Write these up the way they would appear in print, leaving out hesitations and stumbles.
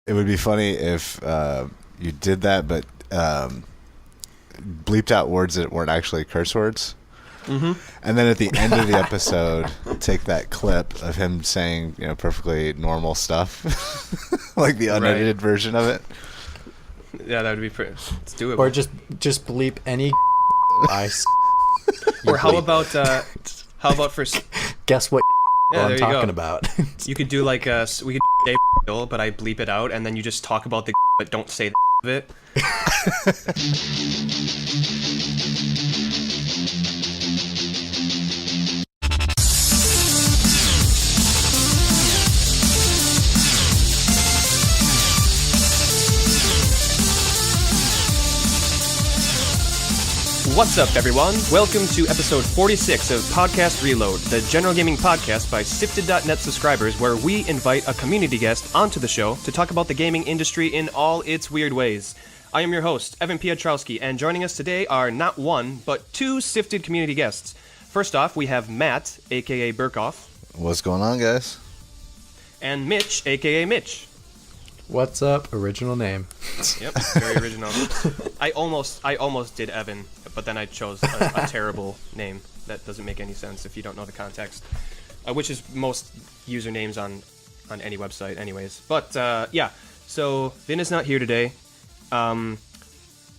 it would be funny if you did that, but bleeped out words that weren't actually curse words. Mm-hmm. And then at the end of the episode, take that clip of him saying, perfectly normal stuff, like the unedited version of it. Yeah, that would be pretty. It's doable. Or just bleep any. Or how about for? Guess what? Yeah, I'm there you talking go. about. You could do like we could say but I bleep it out, and then you just talk about the but don't say the of it. What's up, everyone? Welcome to episode 46 of Podcast Reload, the general gaming podcast by Sifted.net subscribers, where we invite a community guest onto the show to talk about the gaming industry in all its weird ways. I am your host, Evan Piotrowski, and joining us today are not one, but two Sifted community guests. First off, we have Matt, aka berkough. What's going on, guys? And Mitch, aka Mitch. What's up? Original name. Yep, very original. I almost did Evan, but then I chose a terrible name that doesn't make any sense if you don't know the context, which is most usernames on any website anyways. But yeah, so Vin is not here today.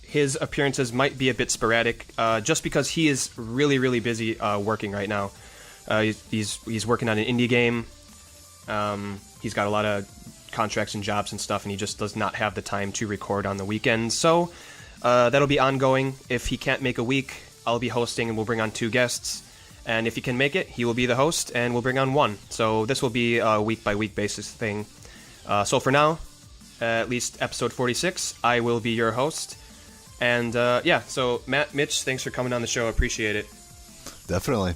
His appearances might be a bit sporadic, just because he is really, really busy working right now. He's working on an indie game. He's got a lot of contracts and jobs and stuff, and he just does not have the time to record on the weekends. So that'll be ongoing. If he can't make a week, I'll be hosting, and we'll bring on two guests. And if he can make it, he will be the host, and we'll bring on one. So this will be a week-by-week basis thing. So for now, at least episode 46, I will be your host. And yeah, so Matt, Mitch, thanks for coming on the show. I appreciate it. Definitely.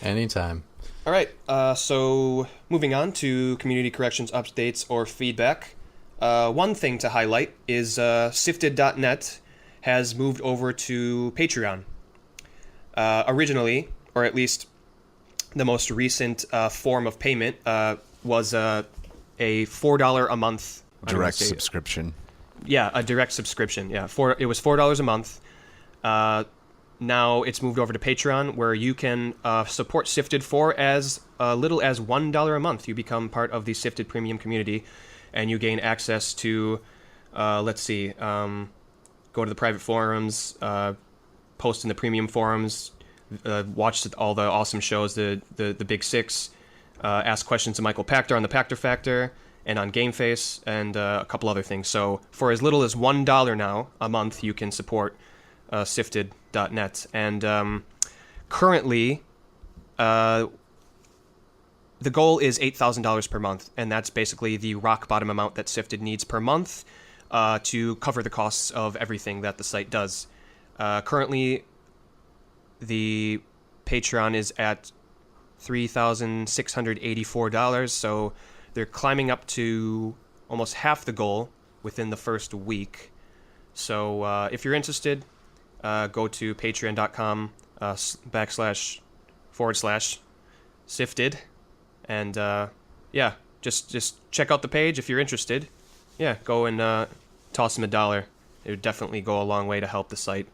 Anytime. All right, so moving on to community corrections updates or feedback. One thing to highlight is Sifted.net has moved over to Patreon. Originally, or at least the most recent form of payment was a $4 a month Direct subscription. Yeah, a direct subscription. Yeah, it was $4 a month. Now it's moved over to Patreon, where you can support Sifted for as little as $1 a month. You become part of the Sifted Premium community, and you gain access to, go to the private forums, post in the premium forums, watch all the awesome shows, the Big Six, ask questions to Michael Pachter on the Pachter Factor, and on GameFace, and a couple other things. So for as little as $1 now a month, you can support Sifted.net. And currently, the goal is $8,000 per month, and that's basically the rock bottom amount that Sifted needs per month to cover the costs of everything that the site does. Currently, the Patreon is at $3,684, so they're climbing up to almost half the goal within the first week. So if you're interested, go to patreon.com //sifted, and yeah, just check out the page if you're interested. Yeah, go and toss them $1. It would definitely go a long way to help the site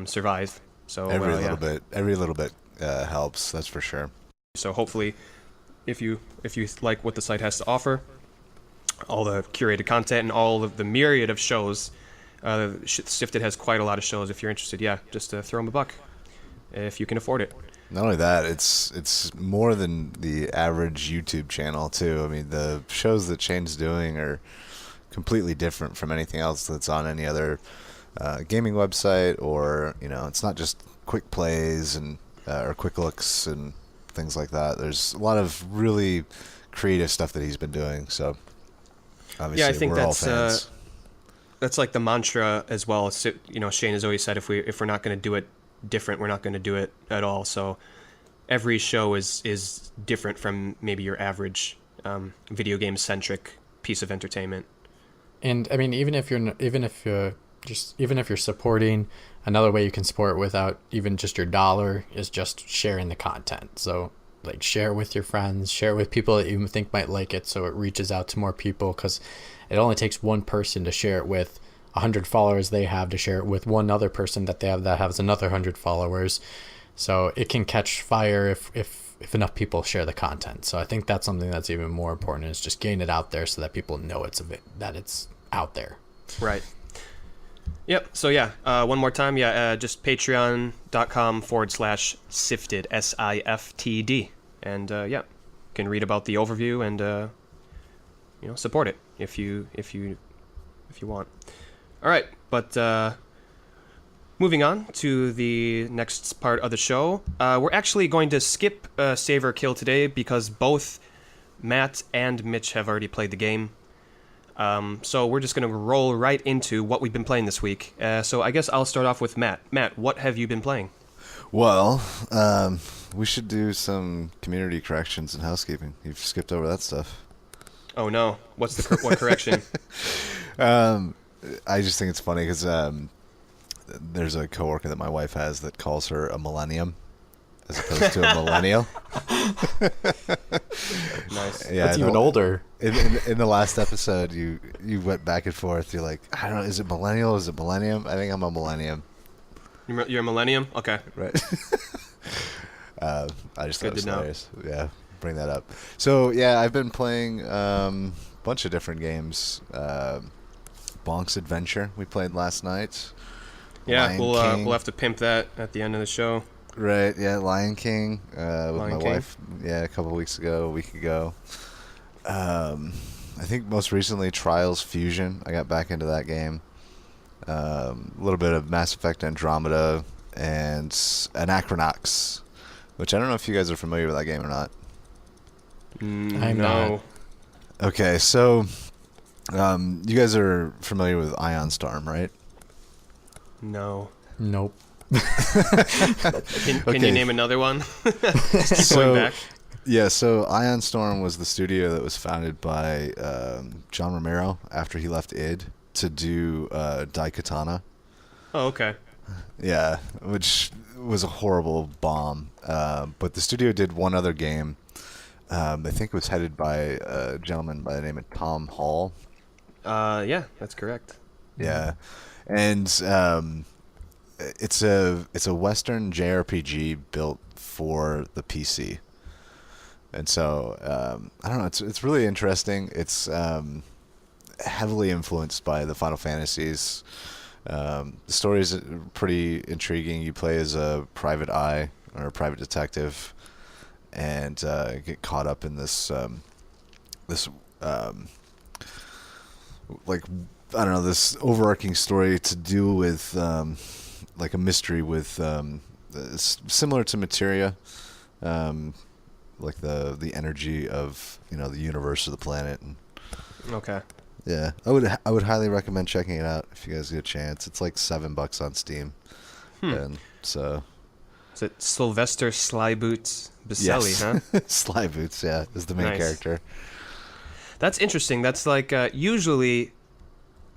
survive. So every little bit helps, that's for sure. So hopefully, if you like what the site has to offer, all the curated content and all of the myriad of shows. Sifted has quite a lot of shows. If you're interested, yeah, just throw them $1 if you can afford it. Not only that, it's more than the average YouTube channel too. I mean, the shows that Shane's doing are completely different from anything else that's on any other gaming website, or it's not just quick plays and or quick looks and things like that. There's a lot of really creative stuff that he's been doing. So obviously, yeah, I think we're all fans. That's like the mantra as well. Shane has always said if we're not going to do it different, we're not going to do it at all. So every show is different from maybe your average video game centric piece of entertainment. And I mean, even if you're supporting, another way you can support without even just your dollar is just sharing the content. So like share it with your friends, share it with people that you think might like it, so it reaches out to more people, because it only takes one person to share it with 100 followers they have to share it with one other person that they have that has another 100 followers. So it can catch fire if enough people share the content. So I think that's something that's even more important, is just getting it out there so that people know that it's out there. Right. Yep. So yeah, one more time. Yeah, just patreon.com/sifted, SIFTD. And yeah, you can read about the overview and support it if you want. All right, but moving on to the next part of the show, we're actually going to skip Save or Kill today because both Matt and Mitch have already played the game. So we're just going to roll right into what we've been playing this week. So I guess I'll start off with Matt. Matt, what have you been playing? Well, we should do some community corrections and housekeeping. You've skipped over that stuff. Oh no! What's what correction? I just think it's funny because there's a coworker that my wife has that calls her a millennium as opposed to a millennial. Nice. Yeah, That's even older. In the last episode, you went back and forth. You're like, I don't know, is it millennial? Is it millennium? I think I'm a millennium. You're a millennium? Okay. Right. I just thought it Good was to know. hilarious. Yeah, bring that up. So yeah, I've been playing a bunch of different games. Bonk's Adventure we played last night. Yeah, Lion King. we'll have to pimp that at the end of the show. Right, yeah, Lion King with Lion my King. wife. Yeah, a week ago. I think most recently Trials Fusion. I got back into that game. A little bit of Mass Effect Andromeda and Anachronox, which I don't know if you guys are familiar with that game or not. I'm no. not. Okay, so you guys are familiar with Ion Storm, right? No. Nope. Can Okay. you name another one? Just keep going back. Yeah, so Ion Storm was the studio that was founded by John Romero after he left id to do Daikatana. Oh, okay. Yeah, which was a horrible bomb. But the studio did one other game. I think it was headed by a gentleman by the name of Tom Hall. Yeah, that's correct. Yeah, and it's a Western JRPG built for the PC. And so I don't know. It's really interesting. It's heavily influenced by the Final Fantasies. The story is pretty intriguing. You play as a private eye or a private detective, and get caught up in this like, I don't know, this overarching story to do with like a mystery with similar to Materia. Like the energy of the universe or the planet. And Okay. yeah, I would highly recommend checking it out if you guys get a chance. It's like $7 on Steam, and so Is it Sylvester Slyboots Biselli, huh? Sly Boots, yeah, is the main Nice. character. That's interesting. That's like usually,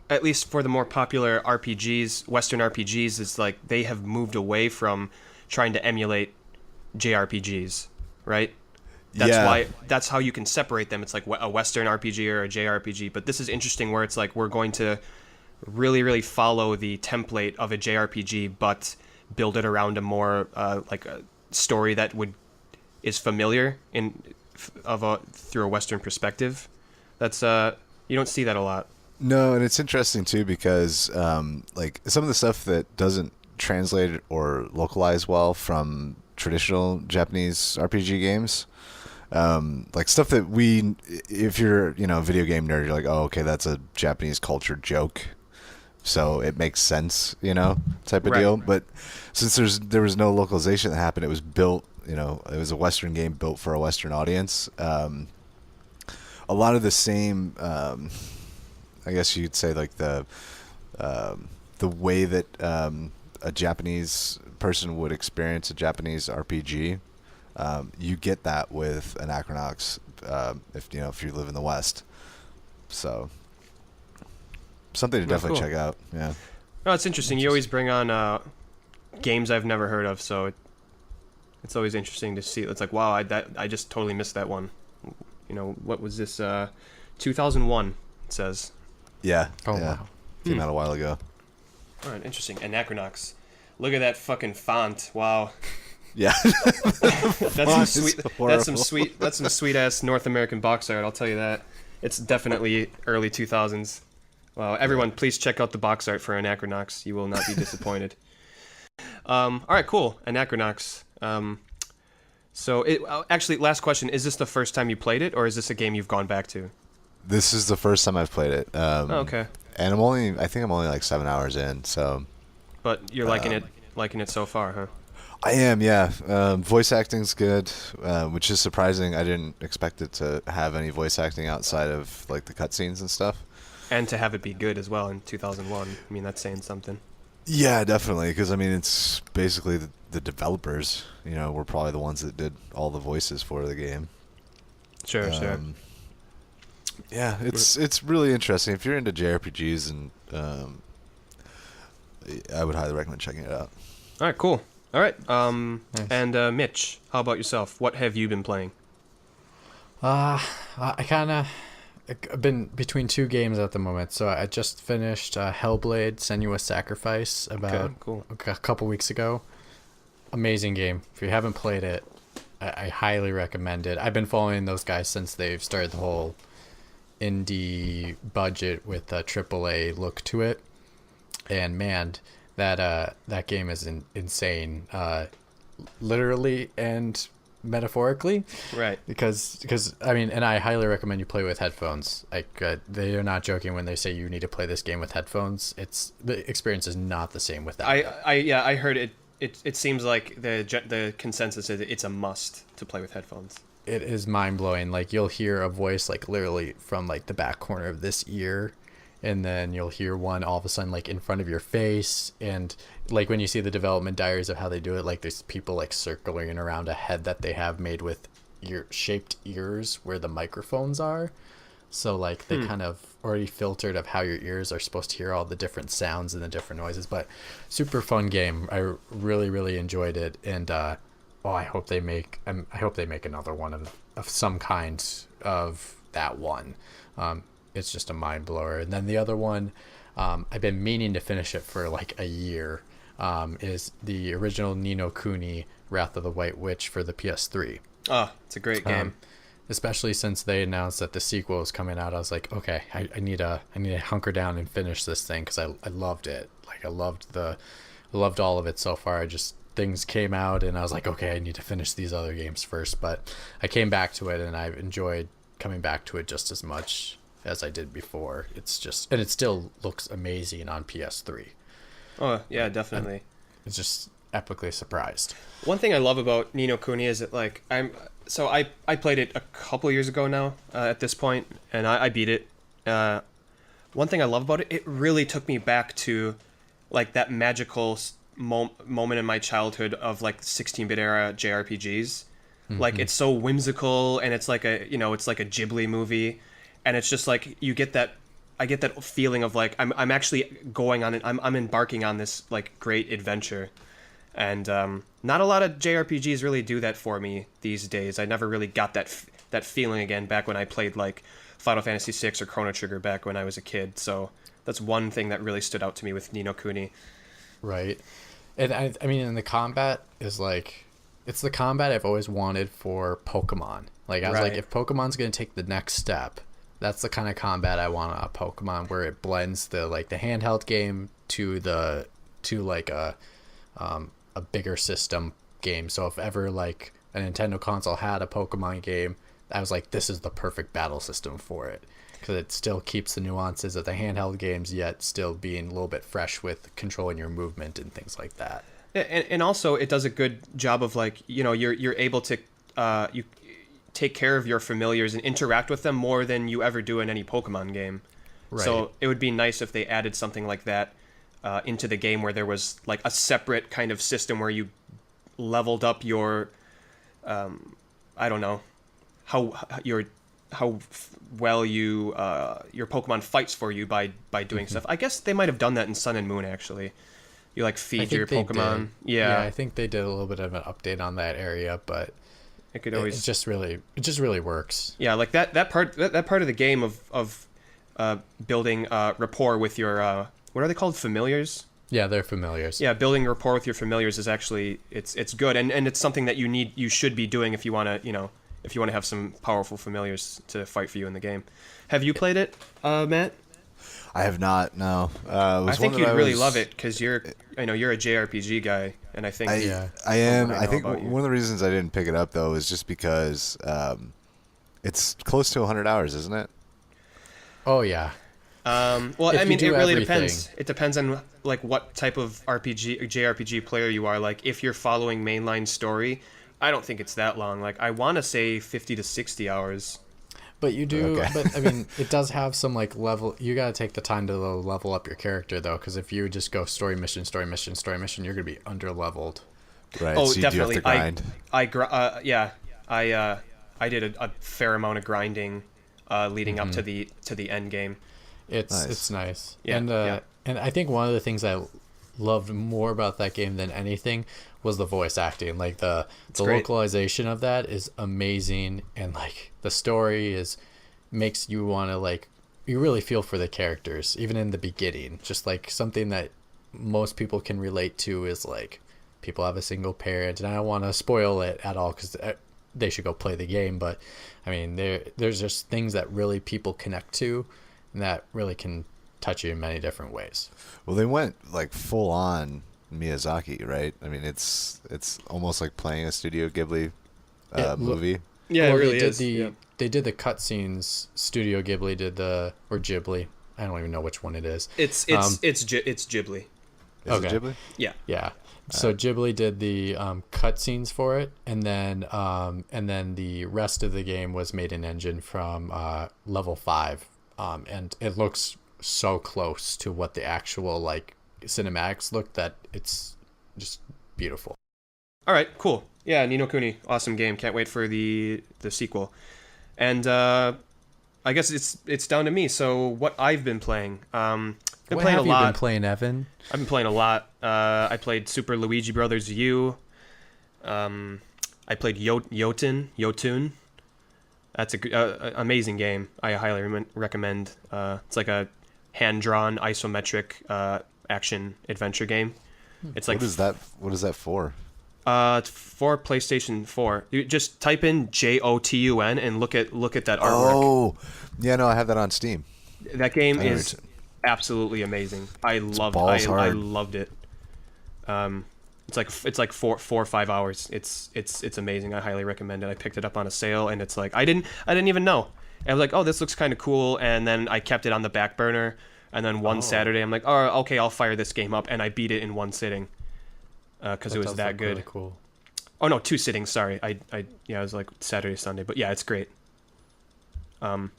at least for the more popular RPGs, Western RPGs, is like they have moved away from trying to emulate JRPGs, right? That's how you can separate them. It's like a Western RPG or a JRPG. But this is interesting where it's like we're going to really, really follow the template of a JRPG, but build it around a more like a story that is familiar through a Western perspective. That's you don't see that a lot. No, and it's interesting too because like some of the stuff that doesn't translate or localize well from traditional Japanese RPG games, like stuff that if you're a video game nerd, you're like, oh, okay, that's a Japanese culture joke, so it makes sense, type of Right. deal. But since there was no localization that happened, it was built, it was a Western game built for a Western audience. A lot of the same, I guess you'd say, like the way that a Japanese person would experience a Japanese RPG, you get that with Anachronox if you live in the West. So something to That's definitely cool. check out. Yeah. No, it's interesting. You always bring on games I've never heard of, so It's always interesting to see. It's like, wow, I just totally missed that one. You know, what was this? 2001. It says. Yeah. Oh, yeah. wow. Came out a while ago. All right, interesting. Anachronox. Look at that fucking font. Wow. Yeah. That's some sweet. horrible. That's some sweet ass North American box art. I'll tell you that. It's definitely early 2000s. Wow. Everyone, please check out the box art for Anachronox. You will not be disappointed. All right, cool. Anachronox. Actually, last question: is this the first time you played it, or is this a game you've gone back to? This is the first time I've played it. Okay. And I think I'm only like 7 hours in, so. But you're liking it so far, huh? I am, yeah. Voice acting's good, which is surprising. I didn't expect it to have any voice acting outside of like the cutscenes and stuff. And to have it be good as well in 2001. I mean, that's saying something. Yeah, definitely, because I mean, it's basically the developers, were probably the ones that did all the voices for the game. Sure. Yeah, it's really interesting. If you're into JRPGs, and I would highly recommend checking it out. All right, cool. All right, Nice. and Mitch, how about yourself? What have you been playing? I've been between two games at the moment. So I just finished Hellblade: Senua's Sacrifice about cool. a couple weeks ago. Amazing game. If you haven't played it, I highly recommend it. I've been following those guys since they've started the whole indie budget with a AAA look to it. And man, that game is insane, literally and metaphorically. Right. Because I mean, and I highly recommend you play with headphones. Like they are not joking when they say you need to play this game with headphones. The experience is not the same without. I heard it. It seems like the consensus is it's a must to play with headphones. It is mind blowing. Like you'll hear a voice like literally from like the back corner of this ear, and then you'll hear one all of a sudden like in front of your face. And like when you see the development diaries of how they do it, like there's people like circling around a head that they have made with shaped ears where the microphones are. So like they kind of already filtered of how your ears are supposed to hear all the different sounds and the different noises. But super fun game. I really, really enjoyed it. And I hope they make another one of some kind of that one. It's just a mind blower. And then the other one, I've been meaning to finish it for like a year, is the original Ni no Kuni Wrath of the White Witch for the PS3. Oh, it's a great game. Especially since they announced that the sequel is coming out. I was like, okay, I need to hunker down and finish this thing because I loved it. Like I loved all of it so far. Things came out and I was like, okay, I need to finish these other games first. But I came back to it and I've enjoyed coming back to it just as much as I did before. And it still looks amazing on PS3. Oh yeah, definitely. It's just epically surprised. One thing I love about Ni no Kuni is that like I played it a couple years ago now at this point, and I beat it. One thing I love about it, it really took me back to like that magical moment in my childhood of like 16-bit era JRPGs. Mm-hmm. Like it's so whimsical, and it's like a Ghibli movie, and it's just like I get that feeling of like I'm actually going on it. I'm embarking on this like great adventure. And not a lot of JRPGs really do that for me these days. I never really got that feeling again back when I played like Final Fantasy VI or Chrono Trigger back when I was a kid. So that's one thing that really stood out to me with Ni no Kuni. Right. And I mean, and the combat is like, it's the combat I've always wanted for Pokemon. Like I was like, if Pokemon's going to take the next step, that's the kind of combat I want on a Pokemon, where it blends the handheld game to like a bigger system game. So if ever like a Nintendo console had a Pokemon game, I was like, this is the perfect battle system for it, because it still keeps the nuances of the handheld games, yet still being a little bit fresh with controlling your movement and things like that. And also it does a good job of like, you're able to you take care of your familiars and interact with them more than you ever do in any Pokemon game. Right. So it would be nice if they added something like that into the game, where there was like a separate kind of system where you leveled up your I don't know how well your Pokemon fights for you by doing stuff. I guess they might have done that in Sun and Moon actually. You like I feed think your they Pokemon. did. Yeah, I think they did a little bit of an update on that area, but it could it always. just really works. Yeah, like that part of the game of building rapport with your what are they called, familiars? Yeah, they're familiars. Yeah, building rapport with your familiars is actually it's good, and it's something that you should be doing if you want to if you want to have some powerful familiars to fight for you in the game. Have you played it, Matt? I have not. No. It was I think one that you'd really was- love it because you're a JRPG guy, and I think Yeah. I am. what I I know think about you. one of the reasons I didn't pick it up though is just because it's close to 100 hours, isn't it? Oh yeah. well, If I you mean, do it really everything. depends. It depends on like what type of RPG or JRPG player you are. Like, if you're following mainline story, I don't think it's that long. Like, I want to say 50 to 60 hours. But you do, Okay. but I mean, it does have some like level. You gotta take the time to level up your character though, because if you just go story mission, story mission, story mission, you're gonna be under leveled. Right. Oh, so you definitely. do have to grind. I did a fair amount of grinding, leading up to the end game. It's nice. Yeah, And yeah. and I think one of the things I loved more about that game than anything was the voice acting. Like the great. localization of that is amazing, and like the story makes you want to like you really feel for the characters even in the beginning. Just like something that most people can relate to is like people have a single parent, and I don't want to spoil it at all because they should go play the game, but I mean there's just things that really people connect to and that really can touch you in many different ways. Well, they went like full on Miyazaki, right? I mean, it's almost like playing a Studio Ghibli movie. Yeah, Well, it really they did is. the they did the cutscenes. Studio Ghibli did or Ghibli. I don't even know which one it is. It's Ghibli. Is Okay. it Ghibli? Yeah. Yeah. So Ghibli did the cutscenes for it, and then the rest of the game was made in engine from level 5, and it looks so close to what the actual like cinematics look that it's just beautiful. All right, cool. Yeah, Ni no Kuni, awesome game. Can't wait for the sequel. And I guess it's down to me. So what I've been playing. Been What playing have a you lot. been playing, Evan? I've been playing a lot. I played Super Luigi Brothers U. I played Yotun. That's a amazing game. I highly recommend. It's like a hand-drawn isometric action adventure game. It's like What is that for? it's for PlayStation 4. You just type in JOTUN and look at that artwork. Oh, yeah, no, I have that on Steam. That game I know is absolutely amazing. I loved balls I hard. loved it. It's like 4 or 5 hours. It's amazing. I highly recommend it. I picked it up on a sale, and it's like I didn't even know. I was like, oh, this looks kind of cool, and then I kept it on the back burner. And then one Saturday, I'm like, oh, okay, I'll fire this game up, and I beat it in one sitting because it was does that look good. really cool. Oh no, 2 sittings. Sorry, it was like Saturday, Sunday, but yeah, it's great. But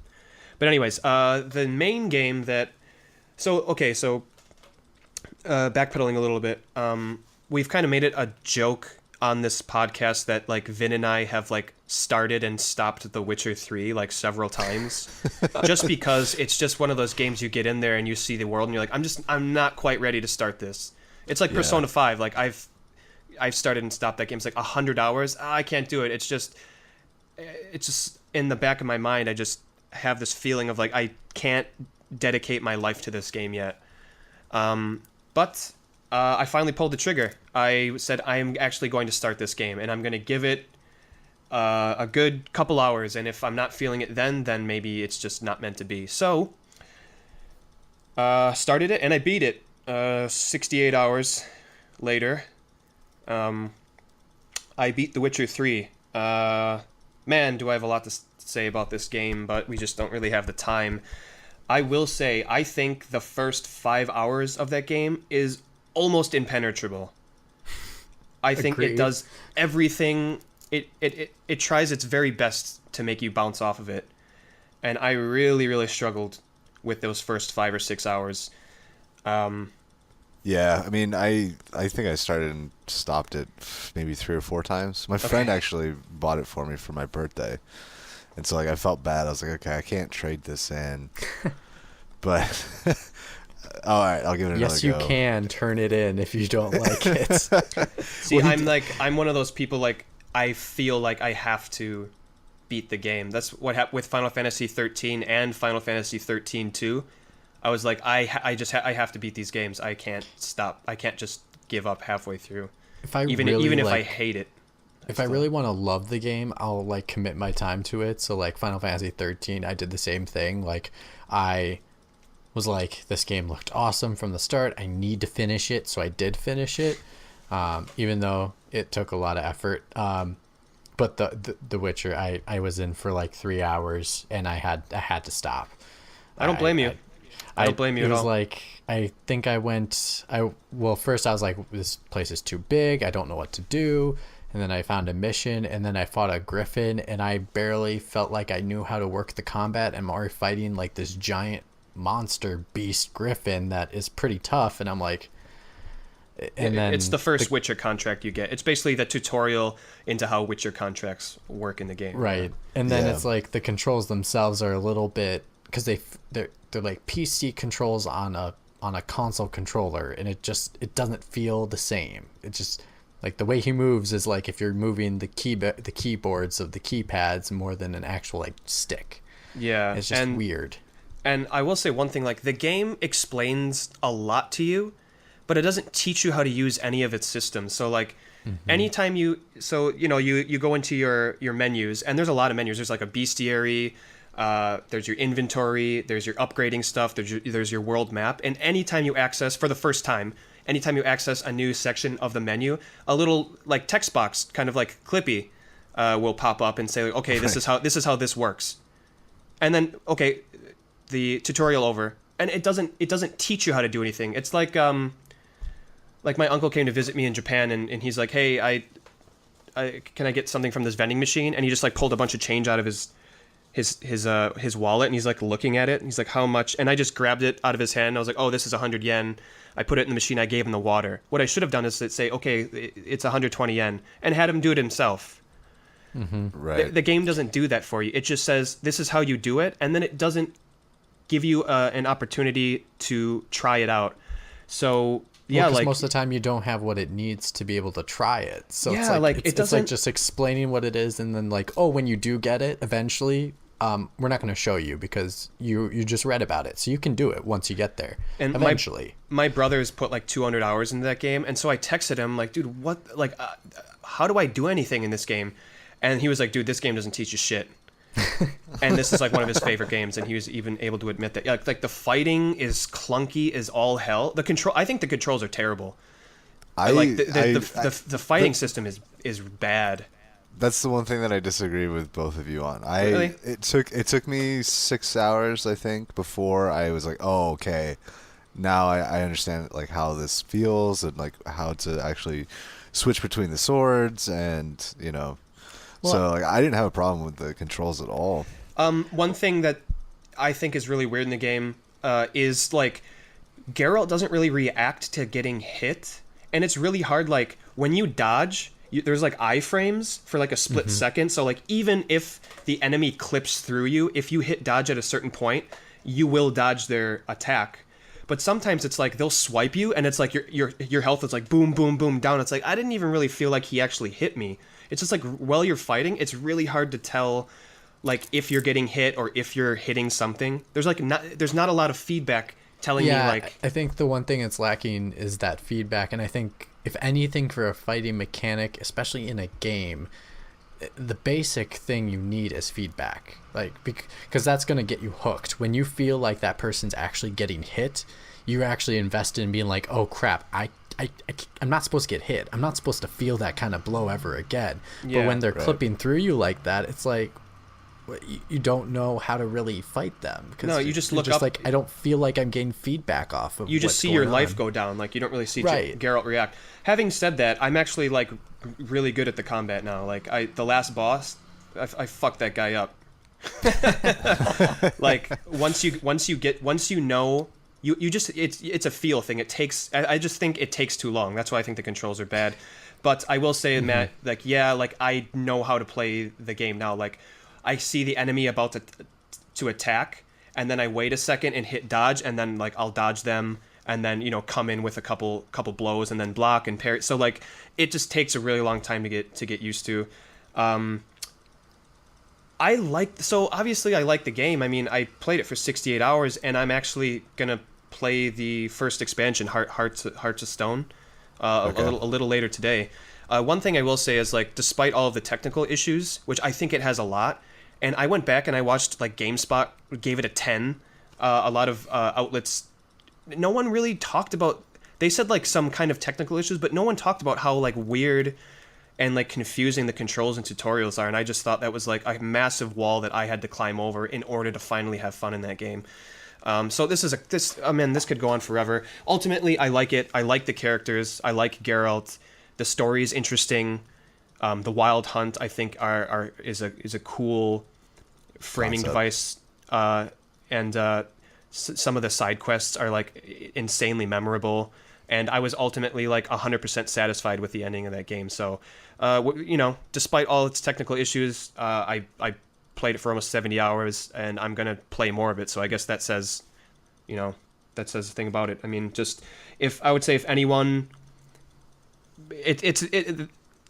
anyways, the main game that, so backpedaling a little bit, we've kind of made it a joke on this podcast that like Vin and I have like started and stopped The Witcher 3 like several times, just because it's just one of those games you get in there and you see the world and you're like, I'm not quite ready to start this. It's like Persona 5. Like I've started and stopped that game. It's like 100 hours. I can't do it. It's just in the back of my mind. I just have this feeling of like I can't dedicate my life to this game yet. But I finally pulled the trigger. I said I'm actually going to start this game, and I'm going to give it a good couple hours. And if I'm not feeling it then maybe it's just not meant to be. So started it and I beat it. 68 hours later. I beat The Witcher 3. Man, do I have a lot to say about this game, but we just don't really have the time. I will say, I think the first 5 hours of that game is almost impenetrable. I think it Agreed. does everything. It tries its very best to make you bounce off of it. And I really, really struggled with those first 5 or 6 hours. Yeah, I mean, I think I started and stopped it maybe 3 or 4 times. My friend actually bought it for me for my birthday, and so like I felt bad. I was like, okay, I can't trade this in, but all right, I'll give it another Yes, you go. can turn it in if you don't like it. See, I'm one of those people, like, I feel like I have to beat the game. That's what happened with Final Fantasy 13 and Final Fantasy 13 2. I was like, I have to beat these games. I can't stop. I can't just give up halfway through. If I even really, if I like, hate it. if I really want to love the game, I'll like commit my time to it. So like Final Fantasy 13, I did the same thing. Like I was like, this game looked awesome from the start. I need to finish it, so I did finish it, even though it took a lot of effort. But the Witcher, I was in for like 3 hours, and I had to stop. I don't blame you. I don't blame you at all. It was like, I think first I was like, this place is too big. I don't know what to do. And then I found a mission, and then I fought a griffin, and I barely felt like I knew how to work the combat. I'm already fighting like this giant monster beast griffin that is pretty tough, and I'm like, and then it's the first Witcher contract you get. It's basically the tutorial into how Witcher contracts work in the game. Right. And then it's like the controls themselves are a little bit, because they're like PC controls on a console controller, and it doesn't feel the same. It just, like, the way he moves is like if you're moving the keyboards of the keypads more than an actual like stick. Yeah, it's just weird. And I will say one thing, like, the game explains a lot to you, but it doesn't teach you how to use any of its systems. So like, anytime you go into your menus, and there's a lot of menus. There's like a bestiary, there's your inventory, there's your upgrading stuff, there's your world map, and anytime you access a new section of the menu, a little like text box, kind of like Clippy, will pop up and say, like, okay, this is how this works, and then okay, the tutorial over, and it doesn't teach you how to do anything. It's like my uncle came to visit me in Japan, and he's like, hey, I can I get something from this vending machine, and he just like pulled a bunch of change out of his wallet, and he's like looking at it, and he's like, how much? And I just grabbed it out of his hand. I was like, oh, this is 100 yen. I put it in the machine. I gave him the water. What I should have done is say, okay, it's 120 yen, and had him do it himself. Right. The game doesn't do that for you. It just says, this is how you do it, and then it doesn't give you an opportunity to try it out. So yeah, like, most of the time you don't have what it needs to be able to try it. So yeah, it's like just explaining what it is, and then like, oh, when you do get it eventually, we're not going to show you because you just read about it, so you can do it once you get there. And eventually, my brother's put like 200 hours into that game, and so I texted him like, dude, what, like, how do I do anything in this game? And he was like, dude, this game doesn't teach you shit. And this is like one of his favorite games, and he was even able to admit that like the fighting is clunky as all hell. I think the controls are terrible. The fighting system is bad. That's the one thing that I disagree with both of you on. Really? It took me 6 hours, I think, before I was like, oh, okay, now I understand like how this feels, and like how to actually switch between the swords, and so like I didn't have a problem with the controls at all. One thing that I think is really weird in the game is like Geralt doesn't really react to getting hit, and it's really hard. Like when you dodge, there's like iframes for like a split second. So like even if the enemy clips through you, if you hit dodge at a certain point, you will dodge their attack. But sometimes it's like they'll swipe you, and it's like your health is like boom, boom, boom down. It's like I didn't even really feel like he actually hit me. It's just like while you're fighting, it's really hard to tell like if you're getting hit or if you're hitting something. There's not a lot of feedback telling you like. I think the one thing it's lacking is that feedback, and I think if anything for a fighting mechanic, especially in a game, the basic thing you need is feedback, like because that's going to get you hooked. When you feel like that person's actually getting hit, you're actually invested in being like, oh crap, I'm not supposed to get hit. I'm not supposed to feel that kind of blow ever again. Yeah, but when they're clipping through you like that, it's like you don't know how to really fight them. No, you just look just up. Like I don't feel like I'm getting feedback off of. You just see your life go down. Like you don't really see Geralt react. Having said that, I'm actually like really good at the combat now. Like the last boss, I fucked that guy up. Like once you know. You just it's a feel thing. I just think it takes too long. That's why I think the controls are bad. But I will say, Matt, like like I know how to play the game now. Like I see the enemy about to attack, and then I wait a second and hit dodge, and then like I'll dodge them, and then come in with a couple blows and then block and parry. So like it just takes a really long time to get used to. Obviously I like the game. I mean, I played it for 68 hours, and I'm actually gonna play the first expansion, Hearts of Stone, a little later today. One thing I will say is, like, despite all of the technical issues, which I think it has a lot, and I went back and I watched, like, GameSpot gave it a 10. A lot of outlets, no one really talked about. They said like some kind of technical issues, but no one talked about how like weird and like confusing the controls and tutorials are. And I just thought that was like a massive wall that I had to climb over in order to finally have fun in that game. So this could go on forever. Ultimately, I like it. I like the characters. I like Geralt. The story is interesting. The Wild Hunt, I think, is a cool framing device. And some of the side quests are like insanely memorable. And I was ultimately like 100% satisfied with the ending of that game. So, despite all its technical issues, I played it for almost 70 hours, and I'm gonna play more of it. So I guess that says a thing about it. I mean, just if anyone, it's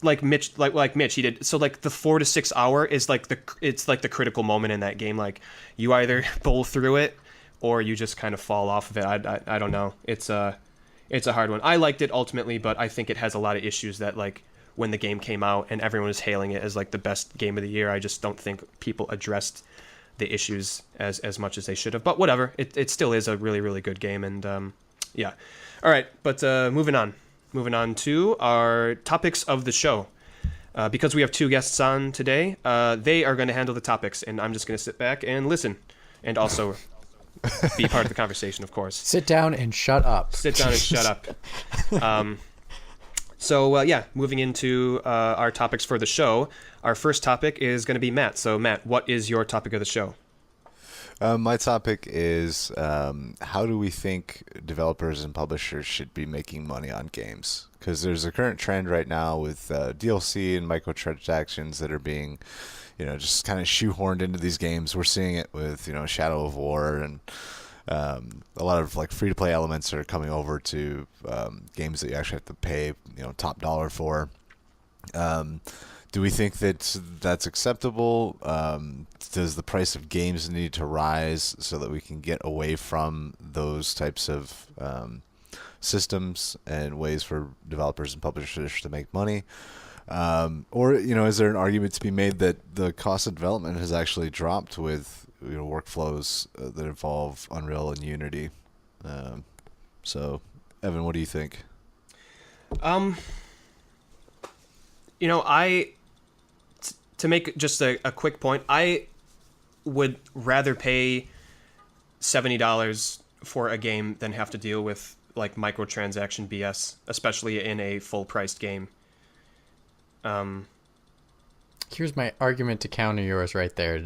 like Mitch, like Mitch, he did. So like the 4 to 6 hour is like the critical moment in that game. Like you either bowl through it or you just kind of fall off of it. I don't know. It's a hard one. I liked it ultimately, but I think it has a lot of issues that, like, when the game came out and everyone was hailing it as like the best game of the year, I just don't think people addressed the issues as much as they should have. But whatever, it still is a really, really good game. And yeah. All right, but moving on to our topics of the show. Because we have two guests on today, they are going to handle the topics, and I'm just going to sit back and listen, and also be part of the conversation, of course. Sit down and shut up. Moving into our topics for the show. Our first topic is going to be Matt. So, Matt, what is your topic of the show? My topic is how do we think developers and publishers should be making money on games? Because there's a current trend right now with DLC and microtransactions that are being, just kind of shoehorned into these games. We're seeing it with, Shadow of War, and a lot of like free-to-play elements are coming over to games that you actually have to pay, top dollar for. Do we think that that's acceptable? Does the price of games need to rise so that we can get away from those types of systems and ways for developers and publishers to make money? Or is there an argument to be made that the cost of development has actually dropped with workflows that involve Unreal and Unity? So, Evan, what do you think? To make just a quick point, I would rather pay $70 for a game than have to deal with like microtransaction BS, especially in a full-priced game. Here's my argument to counter yours right there.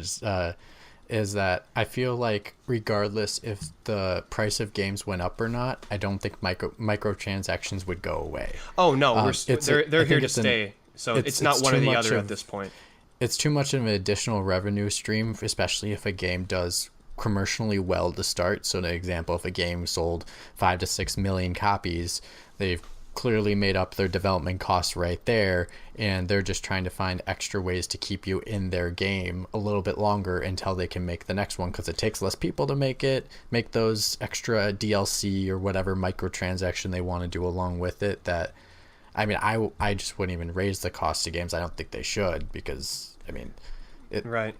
Is that I feel like regardless if the price of games went up or not, I don't think microtransactions would go away. Oh no, they're here to stay. So it's not one or the other at this point. It's too much of an additional revenue stream, especially if a game does commercially well to start. So, an example, if a game sold 5 to 6 million copies, they've clearly made up their development costs right there, and they're just trying to find extra ways to keep you in their game a little bit longer until they can make the next one, because it takes less people to make those extra DLC or whatever microtransaction they want to do along with it. That, I mean, I just wouldn't even raise the cost of games. I don't think they should, because right.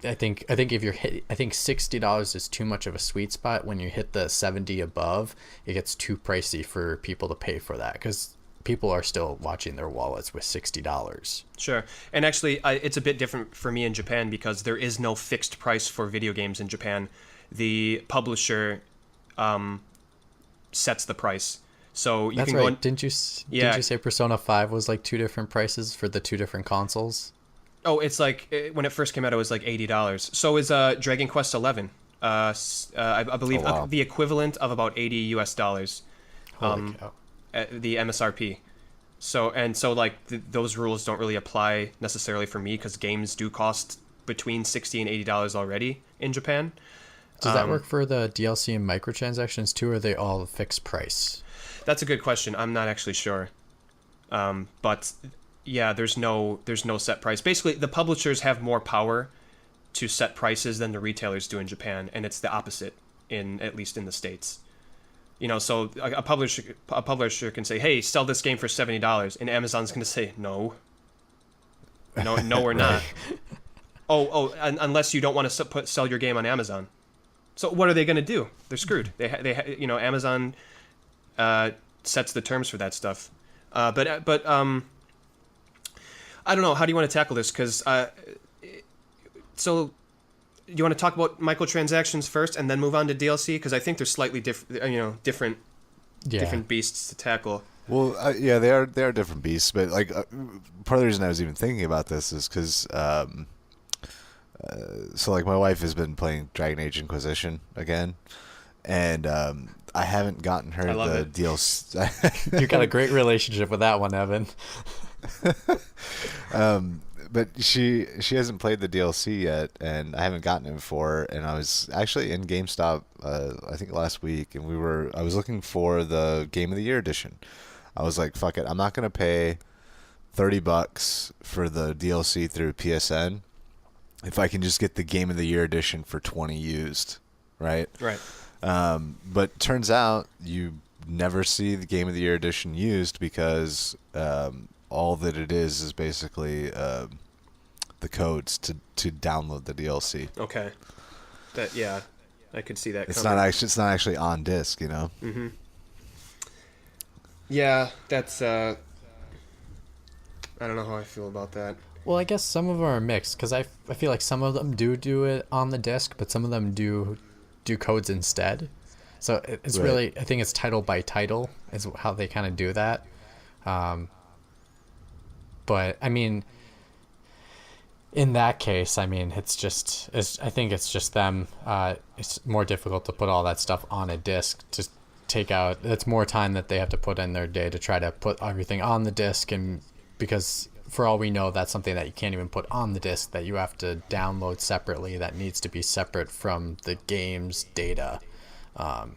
I think if you're I think $60 is too much of a sweet spot. When you hit the 70 above, it gets too pricey for people to pay for that, because people are still watching their wallets with $60. Sure. And actually, it's a bit different for me in Japan, because there is no fixed price for video games in Japan. The publisher sets the price. So you can go. Didn't you say Persona 5 was like two different prices for the two different consoles? Oh, it's like when it first came out, it was like $80. So is Dragon Quest XI. I believe the equivalent of about $80 US. Holy cow. The MSRP. So those rules don't really apply necessarily for me, because games do cost between $60 and $80 already in Japan. Does that work for the DLC and microtransactions too, or are they all fixed price? That's a good question. I'm not actually sure. But yeah, there's no set price. Basically, the publishers have more power to set prices than the retailers do in Japan, and it's the opposite at least in the States. So a publisher can say, "Hey, sell this game for $70," and Amazon's going to say, "No, we're not." Unless you don't want to sell your game on Amazon. So what are they going to do? They're screwed. Amazon sets the terms for that stuff. But I don't know. How do you want to tackle this? Because so do you want to talk about microtransactions first and then move on to DLC? Because I think they're slightly different beasts to tackle. Well, yeah, they are different beasts. But like part of the reason I was even thinking about this is because so like my wife has been playing Dragon Age Inquisition again, and I haven't gotten her the DLC. You got a great relationship with that one, Evan. But she hasn't played the DLC yet, and I haven't gotten it for her. And I was actually in GameStop, I think last week, and I was looking for the Game of the Year edition. I was like, fuck it, I'm not gonna pay $30 for the DLC through PSN if I can just get the Game of the Year edition for $20 used, right? Right. But turns out you never see the Game of the Year edition used because all that it is basically the codes to download the DLC. Okay. I could see that. It's not actually on disc, Mm-hmm. Yeah, that's. I don't know how I feel about that. Well, I guess some of them are mixed because I feel like some of them do it on the disc, but some of them do codes instead. So it's right. Really, I think it's title by title is how they kind of do that. But I mean, in that case, I mean, I think it's just them. It's more difficult to put all that stuff on a disc. Just take out. That's more time that they have to put in their day to try to put everything on the disc, and because for all we know, that's something that you can't even put on the disc, that you have to download separately, that needs to be separate from the game's data. And